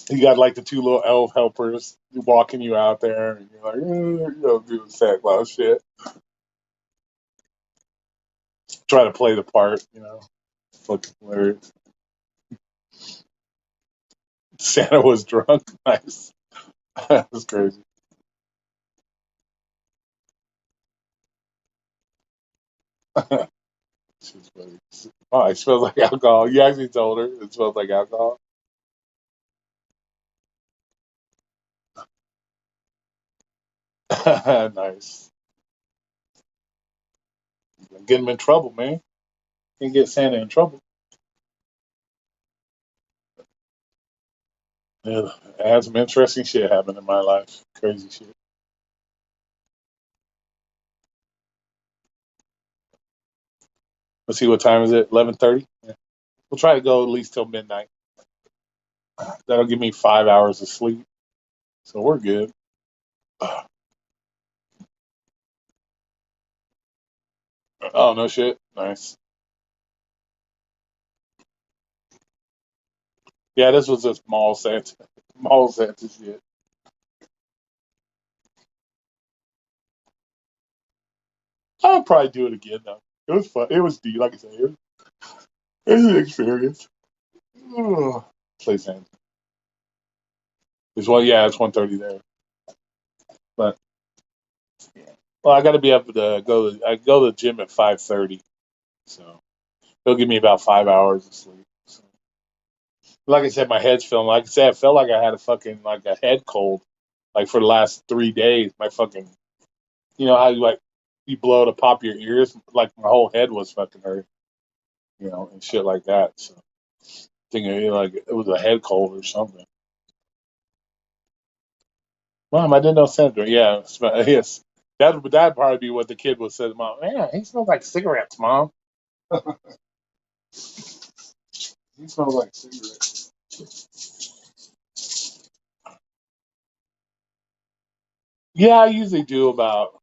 You got like the two little elf helpers walking you out there, and you're like, doing Santa Claus shit. Try to play the part. Fucking hilarious. Santa was drunk. Nice. That was crazy. She's funny. Oh, it smells like alcohol. You actually told her it smells like alcohol. Nice. Get him in trouble, man. Can't get Santa in trouble. Yeah, I had some interesting shit happen in my life. Crazy shit. Let's see, what time is it? 11:30. Yeah. We'll try to go at least till midnight. That'll give me 5 hours of sleep, so we're good. Oh no shit. Nice. Yeah, this was just mall Santa. Mall Santa shit. I'll probably do it again though. It was fun. It was deep. Like I said, it was an experience. Ugh. Play Santa. It's yeah, it's 1:30 there. But well, I got to be up to go. I go to the gym at 5:30, so it'll give me about 5 hours of sleep. So, like I said, my head's feeling. Like I said, I felt like I had a fucking like a head cold, like for the last 3 days. My fucking, how you like you blow to pop your ears, like my whole head was fucking hurt, and shit like that. So thinking like it was a head cold or something. Mom, I didn't know Sandra. Yeah, yes. That'd probably be what the kid would say to mom. Man, he smells like cigarettes, mom. He smells like cigarettes. Yeah, I usually do about.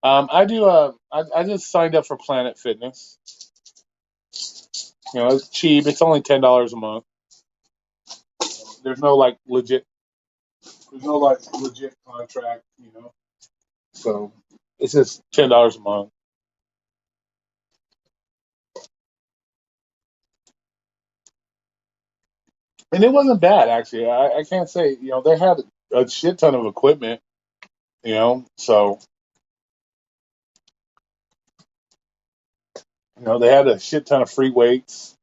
I do. I just signed up for Planet Fitness. It's cheap. It's only $10 a month. there's no like legit contract, you know. So it's just $10 a month, and it wasn't bad actually. I can't say, you know, they had a shit ton of equipment, you know. So you know they had a shit ton of free weights.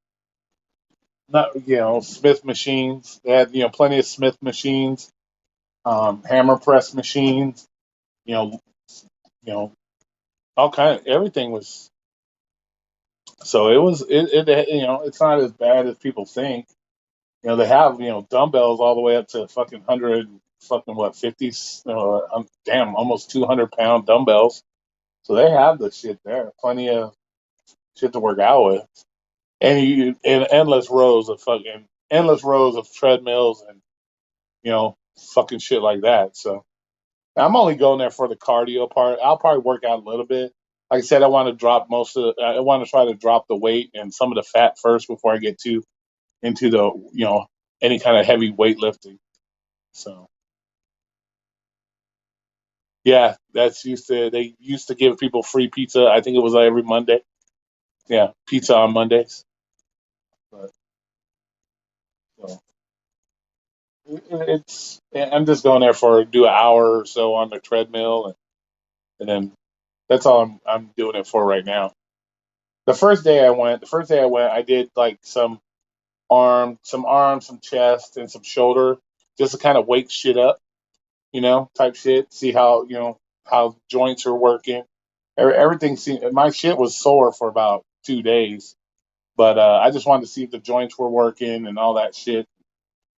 Not, you know, Smith machines. They had, you know, plenty of Smith machines, hammer press machines. You know, you know, all kind of everything was. So it you know, it's not as bad as people think. You know, they have, you know, dumbbells all the way up to fucking 100, fucking what, 50, damn, almost 200-pound dumbbells. So they have the shit there, plenty of shit to work out with, and endless rows of treadmills and, you know, fucking shit like that. So I'm only going there for the cardio part. I'll probably work out a little bit. Like I said, I want to drop I want to try to drop the weight and some of the fat first before I get too into the, you know, any kind of heavy weightlifting. So yeah, they used to give people free pizza. I think it was like every Monday. Yeah, pizza on Mondays. But so I'm just going there for do an hour or so on the treadmill, and then that's all I'm doing it for right now. The first day I went, I did like some chest, and some shoulder, just to kind of wake shit up, you know, type shit. See how, you know, how joints are working. Everything seemed, my shit was sore for about 2 days, but I just wanted to see if the joints were working and all that shit.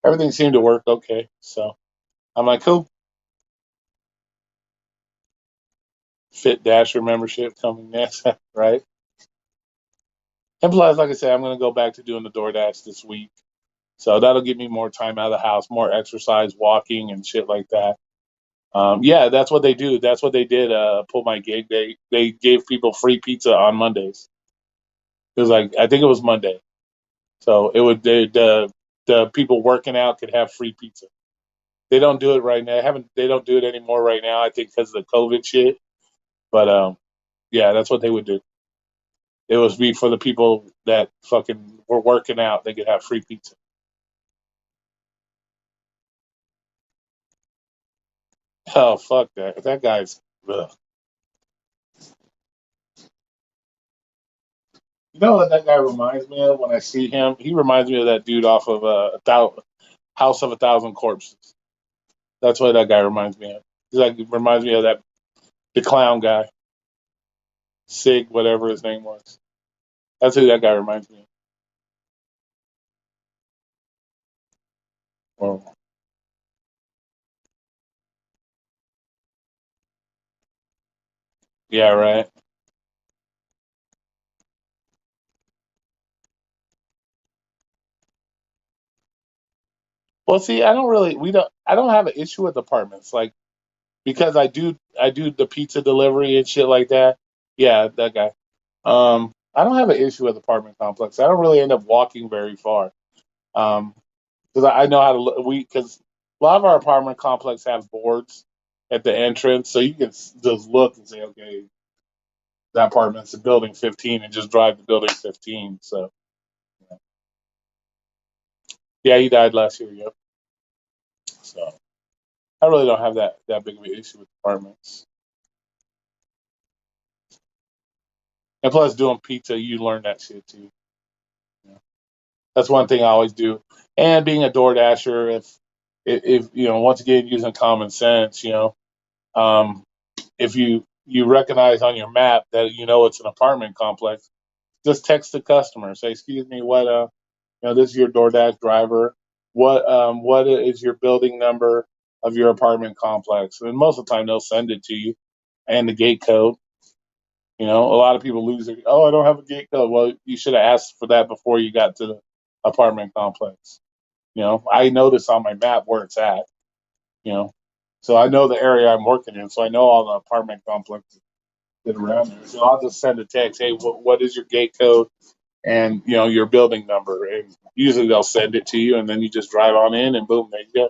Everything seemed to work okay. So I'm like, cool. Fit Dasher membership coming next, right? And plus, like I said, I'm going to go back to doing the DoorDash this week. So that'll give me more time out of the house, more exercise, walking, and shit like that. Yeah, that's what they do. That's what they did. Pull my gig. They gave people free pizza on Mondays. It was like, I think it was Monday. So it would the people working out could have free pizza. They don't do it right now. They don't do it anymore right now. I think because of the COVID shit. But yeah, that's what they would do. It was be for the people that fucking were working out. They could have free pizza. Oh fuck that! That guy's. Ugh. You know what that guy reminds me of when I see him? He reminds me of that dude off of House of a Thousand Corpses. That's what that guy reminds me of. He's like, reminds me of that the clown guy, Sig, whatever his name was. That's who that guy reminds me of. Well, yeah, right. Well, see, I don't have an issue with apartments, like, because I do the pizza delivery and shit like that. Yeah, that guy. I don't have an issue with apartment complex. I don't really end up walking very far. Um, because I know how to because a lot of our apartment complex have boards at the entrance, so you can just look and say, okay, that apartment's in building 15, and just drive to building 15. So yeah, he died last year. Yep. So I really don't have that big of an issue with apartments. And plus, doing pizza, you learn that shit too. You know? That's one thing I always do. And being a Door Dasher, if you know, once again using common sense, you know, um, if you recognize on your map that you know it's an apartment complex, just text the customer, say, "Excuse me, what you know, this is your DoorDash driver. What is your building number of your apartment complex?" And most of the time they'll send it to you, and the gate code. You know, a lot of people lose their, oh, I don't have a gate code. Well, you should have asked for that before you got to the apartment complex. You know, I notice on my map where it's at, you know. So I know the area I'm working in, so I know all the apartment complexes that are around there. So I'll just send a text, hey, what is your gate code? and your building number, and usually they'll send it to you, and then you just drive on in, and boom, there you go.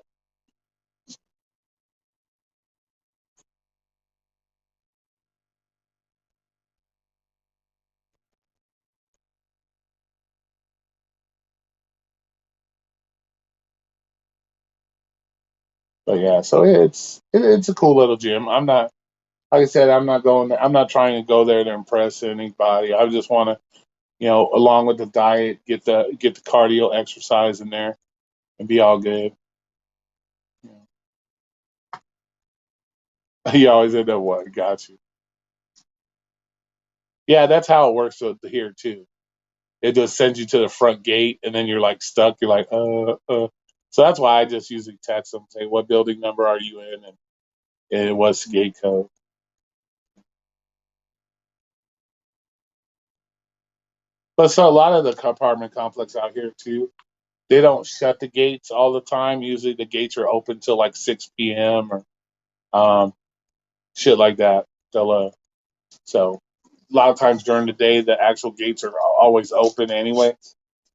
But yeah, so it's a cool little gym. I'm not, like I said, I'm not going. I'm not trying to go there to impress anybody. I just want to, along with the diet, get the cardio exercise in there and be all good. You always end up what? Got you. Yeah, that's how it works here too. It just sends you to the front gate, and then you're like stuck. You're like, So that's why I just usually text them, say, "What building number are you in?" and what's the gate code. But so a lot of the apartment complex out here too, they don't shut the gates all the time. Usually the gates are open till like 6 p.m. or um, shit like that. So a lot of times during the day, the actual gates are always open anyway,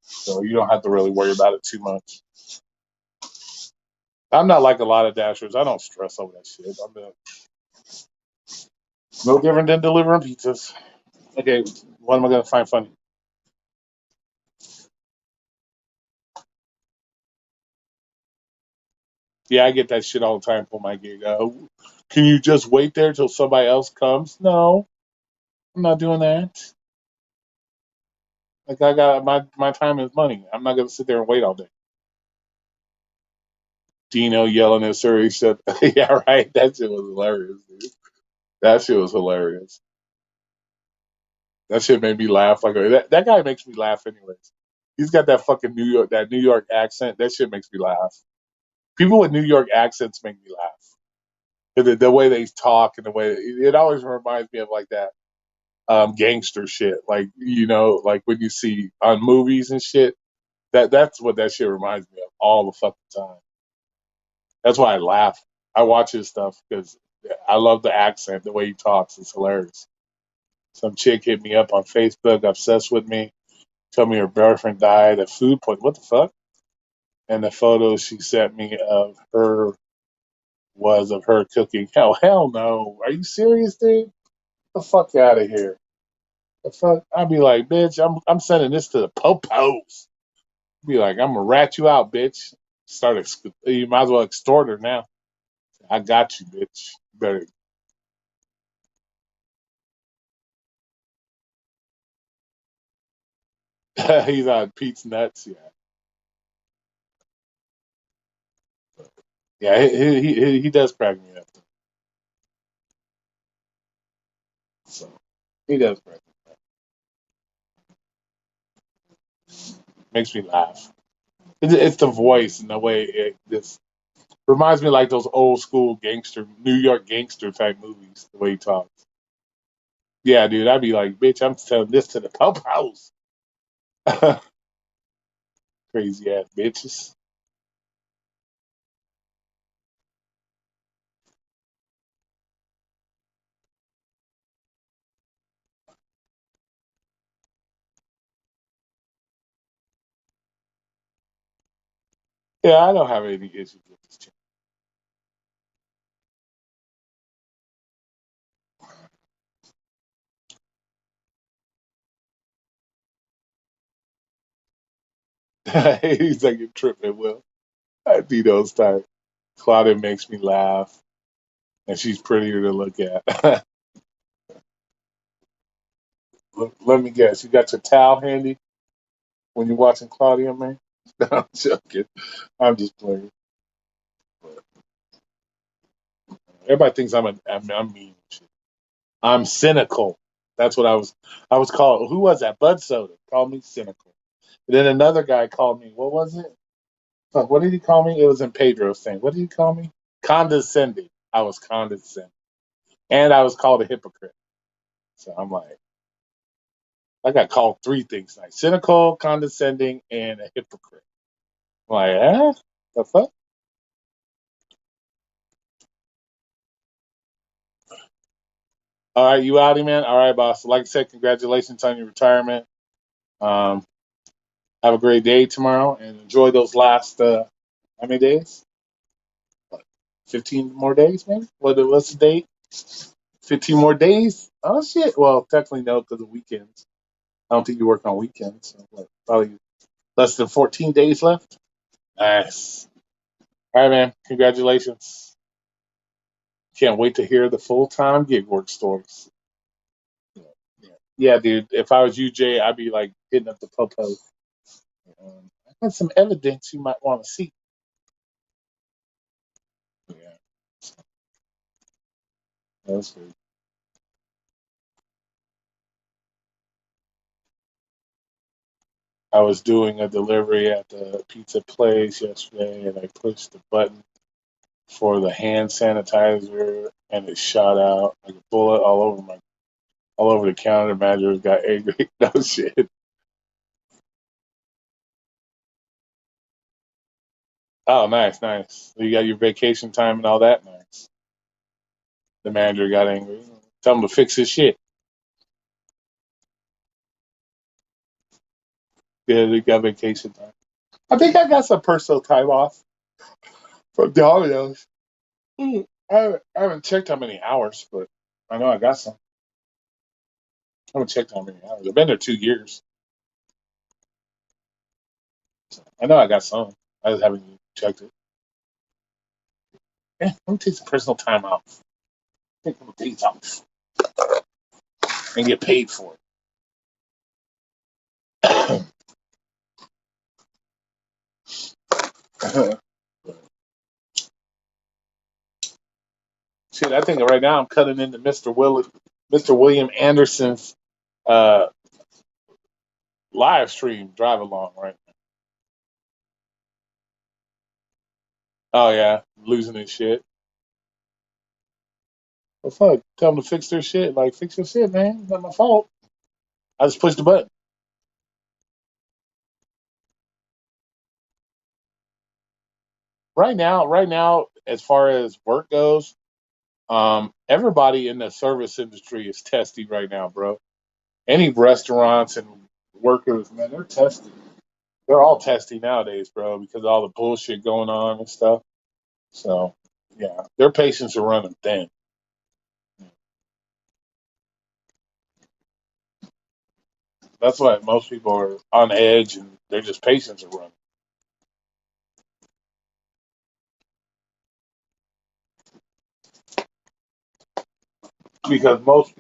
so you don't have to really worry about it too much. I'm not like a lot of dashers. I don't stress over that shit. No different than delivering pizzas. Okay, what am I gonna find funny? Yeah, I get that shit all the time for my gig. Can you just wait there till somebody else comes? No, I'm not doing that. Like I got my time is money. I'm not gonna sit there and wait all day. Dino yelling at Siri. He said, "Yeah, right." That shit was hilarious, dude. That shit was hilarious. That shit made me laugh. Like that guy makes me laugh anyways. He's got that fucking New York accent. That shit makes me laugh. People with New York accents make me laugh. The way they talk and the way it always reminds me of like that gangster shit. Like like when you see on movies and shit. That's what that shit reminds me of all the fucking time. That's why I laugh. I watch his stuff because I love the accent, the way he talks. It's hilarious. Some chick hit me up on Facebook, obsessed with me, told me her boyfriend died of food poisoning. What the fuck? And the photos she sent me of her was of her cooking. Hell no. Are you serious, dude? Get the fuck out of here. The fuck? I'd be like, bitch, I'm sending this to the popos. Be like, I'm gonna rat you out, bitch. You might as well extort her now. I got you, bitch. Better. He's on Pete's nuts. Yeah, yeah. He does crack me up. So he does crack me up. Makes me laugh. It's the voice and the way it just reminds me of like those old school gangster, New York gangster type movies. The way he talks. Yeah, dude. I'd be like, bitch, I'm telling this to the pump house. Crazy ass bitches. Yeah, I don't have any issues with this channel. He's like, you're tripping, Will. I do those type. Claudia makes me laugh, and she's prettier to look at. Let me guess. You got your towel handy when you're watching Claudia, man? I'm joking. I'm just playing. Everybody thinks I'm mean. I'm cynical. That's what I was called. Who was that? Bud Soda called me cynical. And then another guy called me. What was it? Fuck, what did he call me? It was in Pedro's thing. What did he call me? Condescending. I was condescending, and I was called a hypocrite. So I'm like, I got called three things: like cynical, condescending, and a hypocrite. I'm like, the fuck? All right, you outie, man. All right, boss. Like I said, congratulations on your retirement. Um, have a great day tomorrow and enjoy those last how many days? What, 15 more days, maybe? What's the date? 15 more days? Oh shit! Well, technically no, because of weekends. I don't think you work on weekends. So probably less than 14 days left. Nice. All right, man. Congratulations. Can't wait to hear the full time gig work stories. Yeah, yeah. Yeah, dude. If I was you, Jay, I'd be like hitting up the popo. I got some evidence you might want to see. Yeah, that's good. I was doing a delivery at the pizza place yesterday, and I pushed the button for the hand sanitizer, and it shot out like a bullet all over the counter. The manager got angry. No shit. Oh, nice, nice. You got your vacation time and all that. Nice. The manager got angry. Tell him to fix his shit. Yeah, they got vacation time. I think I got some personal time off from Domino's. I haven't checked how many hours, but I know I got some. I haven't checked how many hours. I've been there 2 years. I know I got some. I just haven't checked it. Yeah, let me take some personal time off. Take some days off and get paid for it. Shit, I think right now I'm cutting into Mr. William Anderson's uh, live stream drive along right now. Oh yeah, losing his shit. Well, fuck, tell them to fix their shit. Like, fix your shit, man. It's not my fault. I just pushed the button. Right now, as far as work goes, everybody in the service industry is testy right now, bro. Any restaurants and workers, man, they're testy. They're all testy nowadays, bro, because of all the bullshit going on and stuff. So, yeah, their patience are running thin. That's why most people are on edge and they're just patience are running. Because most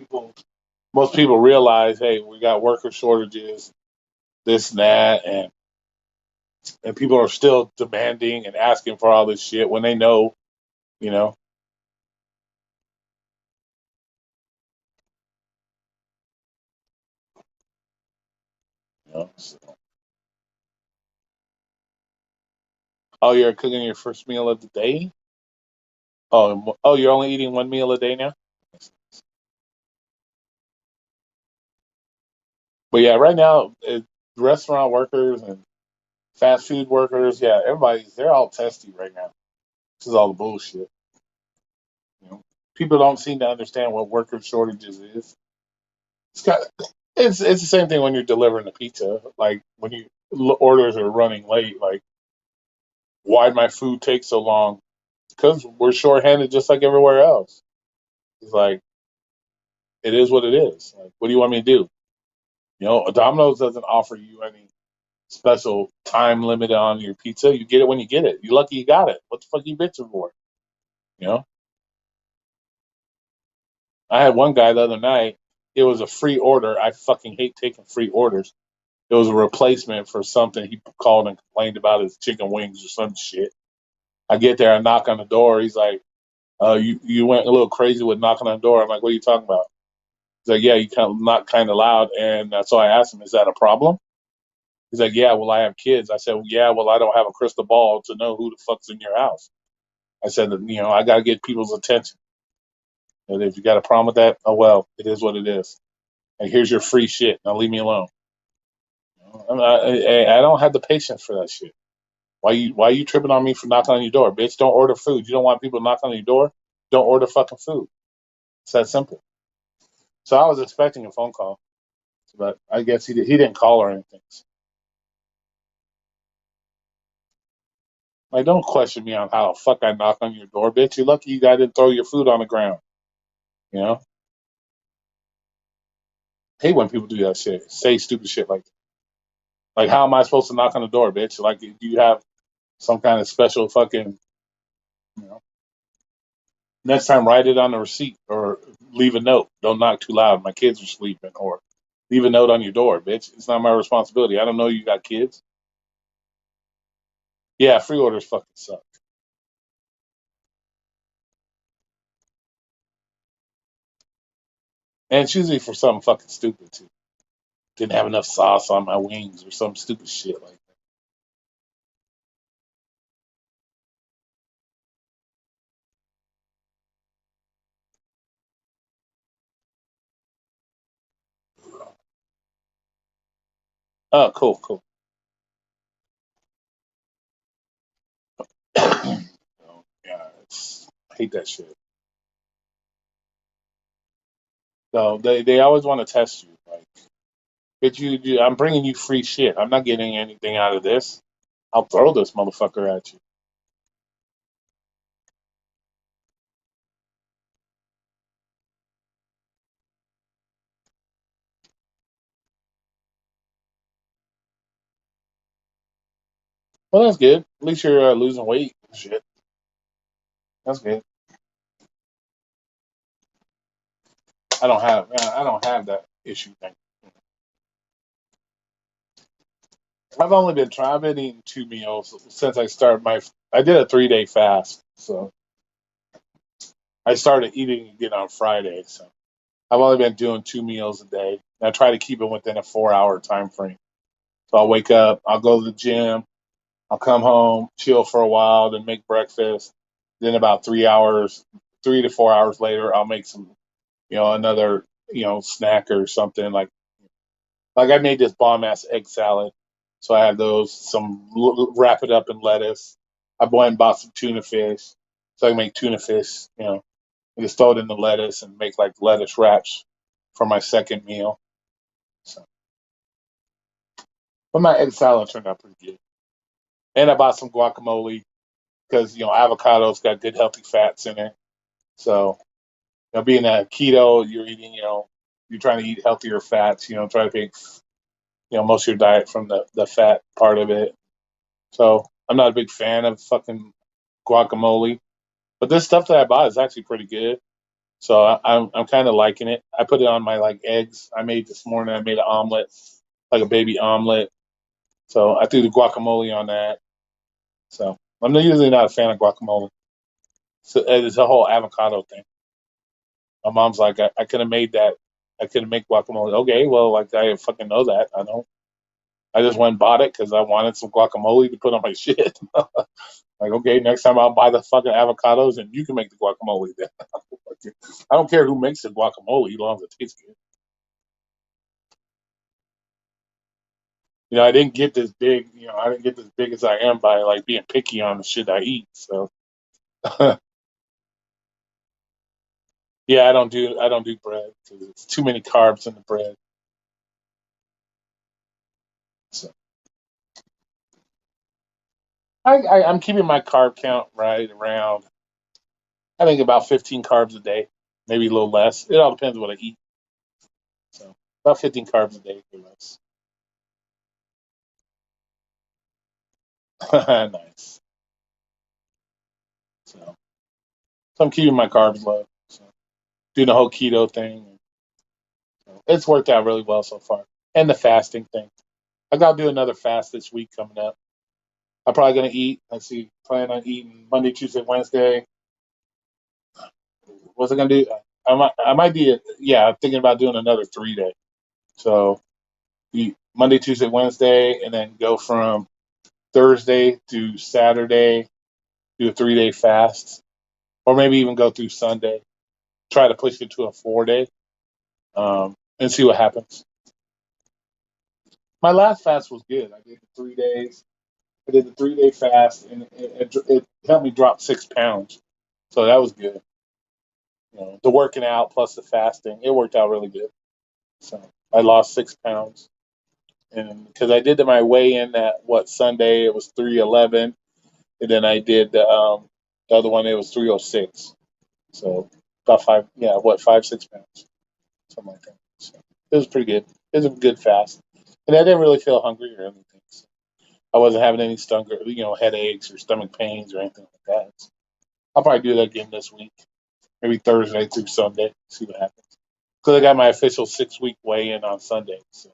people realize, hey, we got worker shortages, this and that, and people are still demanding and asking for all this shit when they know, you know, so. Oh, you're cooking your first meal of the day. Oh, you're only eating one meal a day now. But yeah, right now, restaurant workers and fast food workers, yeah, they're all testy right now. This is all the bullshit. You know, people don't seem to understand what worker shortages is. It's got it's the same thing when you're delivering a pizza. Like when you orders are running late, like why my food take so long? Because we're shorthanded just like everywhere else. It's like it is what it is. Like, what do you want me to do? Domino's doesn't offer you any special time limit on your pizza. You get it when you get it. You're lucky you got it. What the fuck you bitching for? You know, I had one guy the other night. It was a free order. I fucking hate taking free orders. It was a replacement for something he called and complained about his chicken wings or some shit. I get there, I knock on the door. He's like, you went a little crazy with knocking on the door. I'm like, what are you talking about? He's like, yeah, you kind of knocked kind of loud. And so I asked him, is that a problem? He's like, yeah, well, I have kids. I said, well, yeah, well, I don't have a crystal ball to know who the fuck's in your house. I said, I got to get people's attention. And if you got a problem with that, oh, well, it is what it is. Like, here's your free shit. Now leave me alone. I don't have the patience for that shit. Why you tripping on me for knocking on your door? Bitch, don't order food. You don't want people to knock on your door? Don't order fucking food. It's that simple. So I was expecting a phone call. but I guess he didn't call or anything. Like, don't question me on how the fuck I knock on your door, bitch. You're lucky you guys didn't throw your food on the ground. You know, hate when people do that shit, say stupid shit like, how am I supposed to knock on the door, bitch? Like, do you have some kind of special fucking, you know? Next time, write it on the receipt or leave a note. Don't knock too loud. My kids are sleeping, or leave a note on your door, bitch. It's not my responsibility. I don't know you got kids. Yeah, free orders fucking suck. And it's usually for something fucking stupid too. Didn't have enough sauce on my wings or some stupid shit like that. Oh, cool, cool. So, yeah, I hate that shit. So they always want to test you. Like, but I'm bringing you free shit. I'm not getting anything out of this. I'll throw this motherfucker at you. Well, that's good. At least you're losing weight and shit. That's good. I don't have that issue thing. I've only been trying. I've been eating 2 meals since I started my. I did a 3 day fast, so I started eating again on Friday. So I've only been doing 2 meals a day. I try to keep it within a 4 hour time frame. So I'll wake up, I'll go to the gym, I'll come home, chill for a while, then make breakfast. Then about 3 hours, 3 to 4 hours later, I'll make some, another, snack or something like I made this bomb ass egg salad. So I had those, wrap it up in lettuce. I went and bought some tuna fish. So I can make tuna fish, and just throw it in the lettuce and make like lettuce wraps for my second meal. So, but my egg salad turned out pretty good. And I bought some guacamole because, avocado's got good healthy fats in it. So, being a keto, you're eating, you're trying to eat healthier fats, try to make, most of your diet from the fat part of it. So I'm not a big fan of fucking guacamole, but this stuff that I bought is actually pretty good. So I'm kind of liking it. I put it on my like eggs I made this morning. I made an omelet, like a baby omelet. So I threw the guacamole on that. So I'm usually not a fan of guacamole. So it's a whole avocado thing. My mom's like, I could have made that. I could have made guacamole. Okay, well, like I fucking know that. I don't. I just went and bought it because I wanted some guacamole to put on my shit. Like, okay, next time I'll buy the fucking avocados and you can make the guacamole then. I don't care who makes the guacamole as long as it tastes good. I didn't get this big, I didn't get as big as I am by like being picky on the shit I eat. So yeah, I don't do bread because it's too many carbs in the bread. So I'm keeping my carb count right around, I think about 15 carbs a day, maybe a little less. It all depends what I eat. So about 15 carbs a day or less. Nice. So I'm keeping my carbs low. So doing the whole keto thing. So it's worked out really well so far. And the fasting thing. I got to do another fast this week coming up. I'm probably gonna eat. Let's see, plan on eating Monday, Tuesday, Wednesday. What's I gonna do? I might be. Yeah, I'm thinking about doing another 3 day. So eat Monday, Tuesday, Wednesday, and then go from Thursday to Saturday. Do a 3 day fast, or maybe even go through Sunday. Try to push it to a 4 day, and see what happens. My last fast was good. I did the 3 days. I did the 3 day fast, and it helped me drop 6 pounds. So that was good. The working out plus the fasting, it worked out really good. So I lost 6 pounds, and because I did my weigh in at what Sunday it was 311, and then I did the other one it was 306. So about 5, 6 pounds, something like that. So it was pretty good. It was a good fast, and I didn't really feel hungry or anything. So I wasn't having any stomach, headaches or stomach pains or anything like that. So I'll probably do that again this week, maybe Thursday through Sunday. See what happens. Because I got my official 6 week weigh in on Sunday, so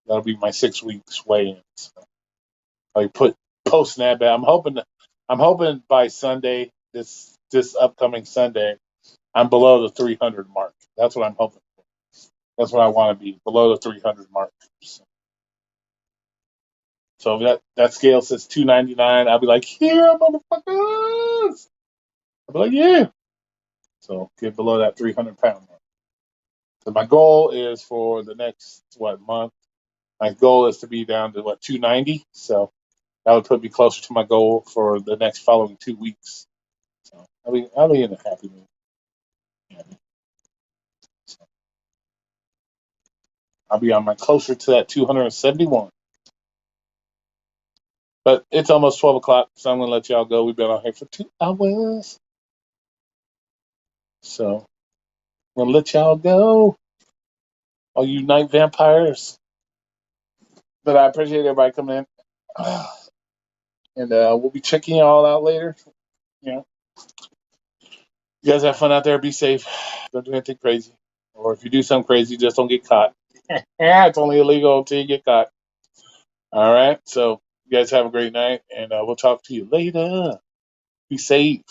that'll be my 6 weeks weigh in. So I put posting that, but I'm hoping by Sunday, this upcoming Sunday, I'm below the 300 mark. That's what I'm hoping. That's what I want to be, below the 300 mark. So if that scale says 299, I'll be like, here, motherfuckers. I'll be like, yeah. So get below that 300-pound mark. So my goal is for the next month. My goal is to be down to 290. So that would put me closer to my goal for the next following 2 weeks. So I'll be in a happy mood. Yeah. So I'll be on my closer to that 271. But it's almost 12 o'clock, so I'm gonna let y'all go. We've been on here for 2 hours. So I'm gonna let y'all go. All you night vampires. But I appreciate everybody coming in. And we'll be checking y'all out later. You know, you guys have fun out there. Be safe. Don't do anything crazy. Or if you do something crazy, just don't get caught. Yeah, it's only illegal until you get caught. All right. So you guys have a great night, and we'll talk to you later. Be safe.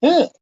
Yeah.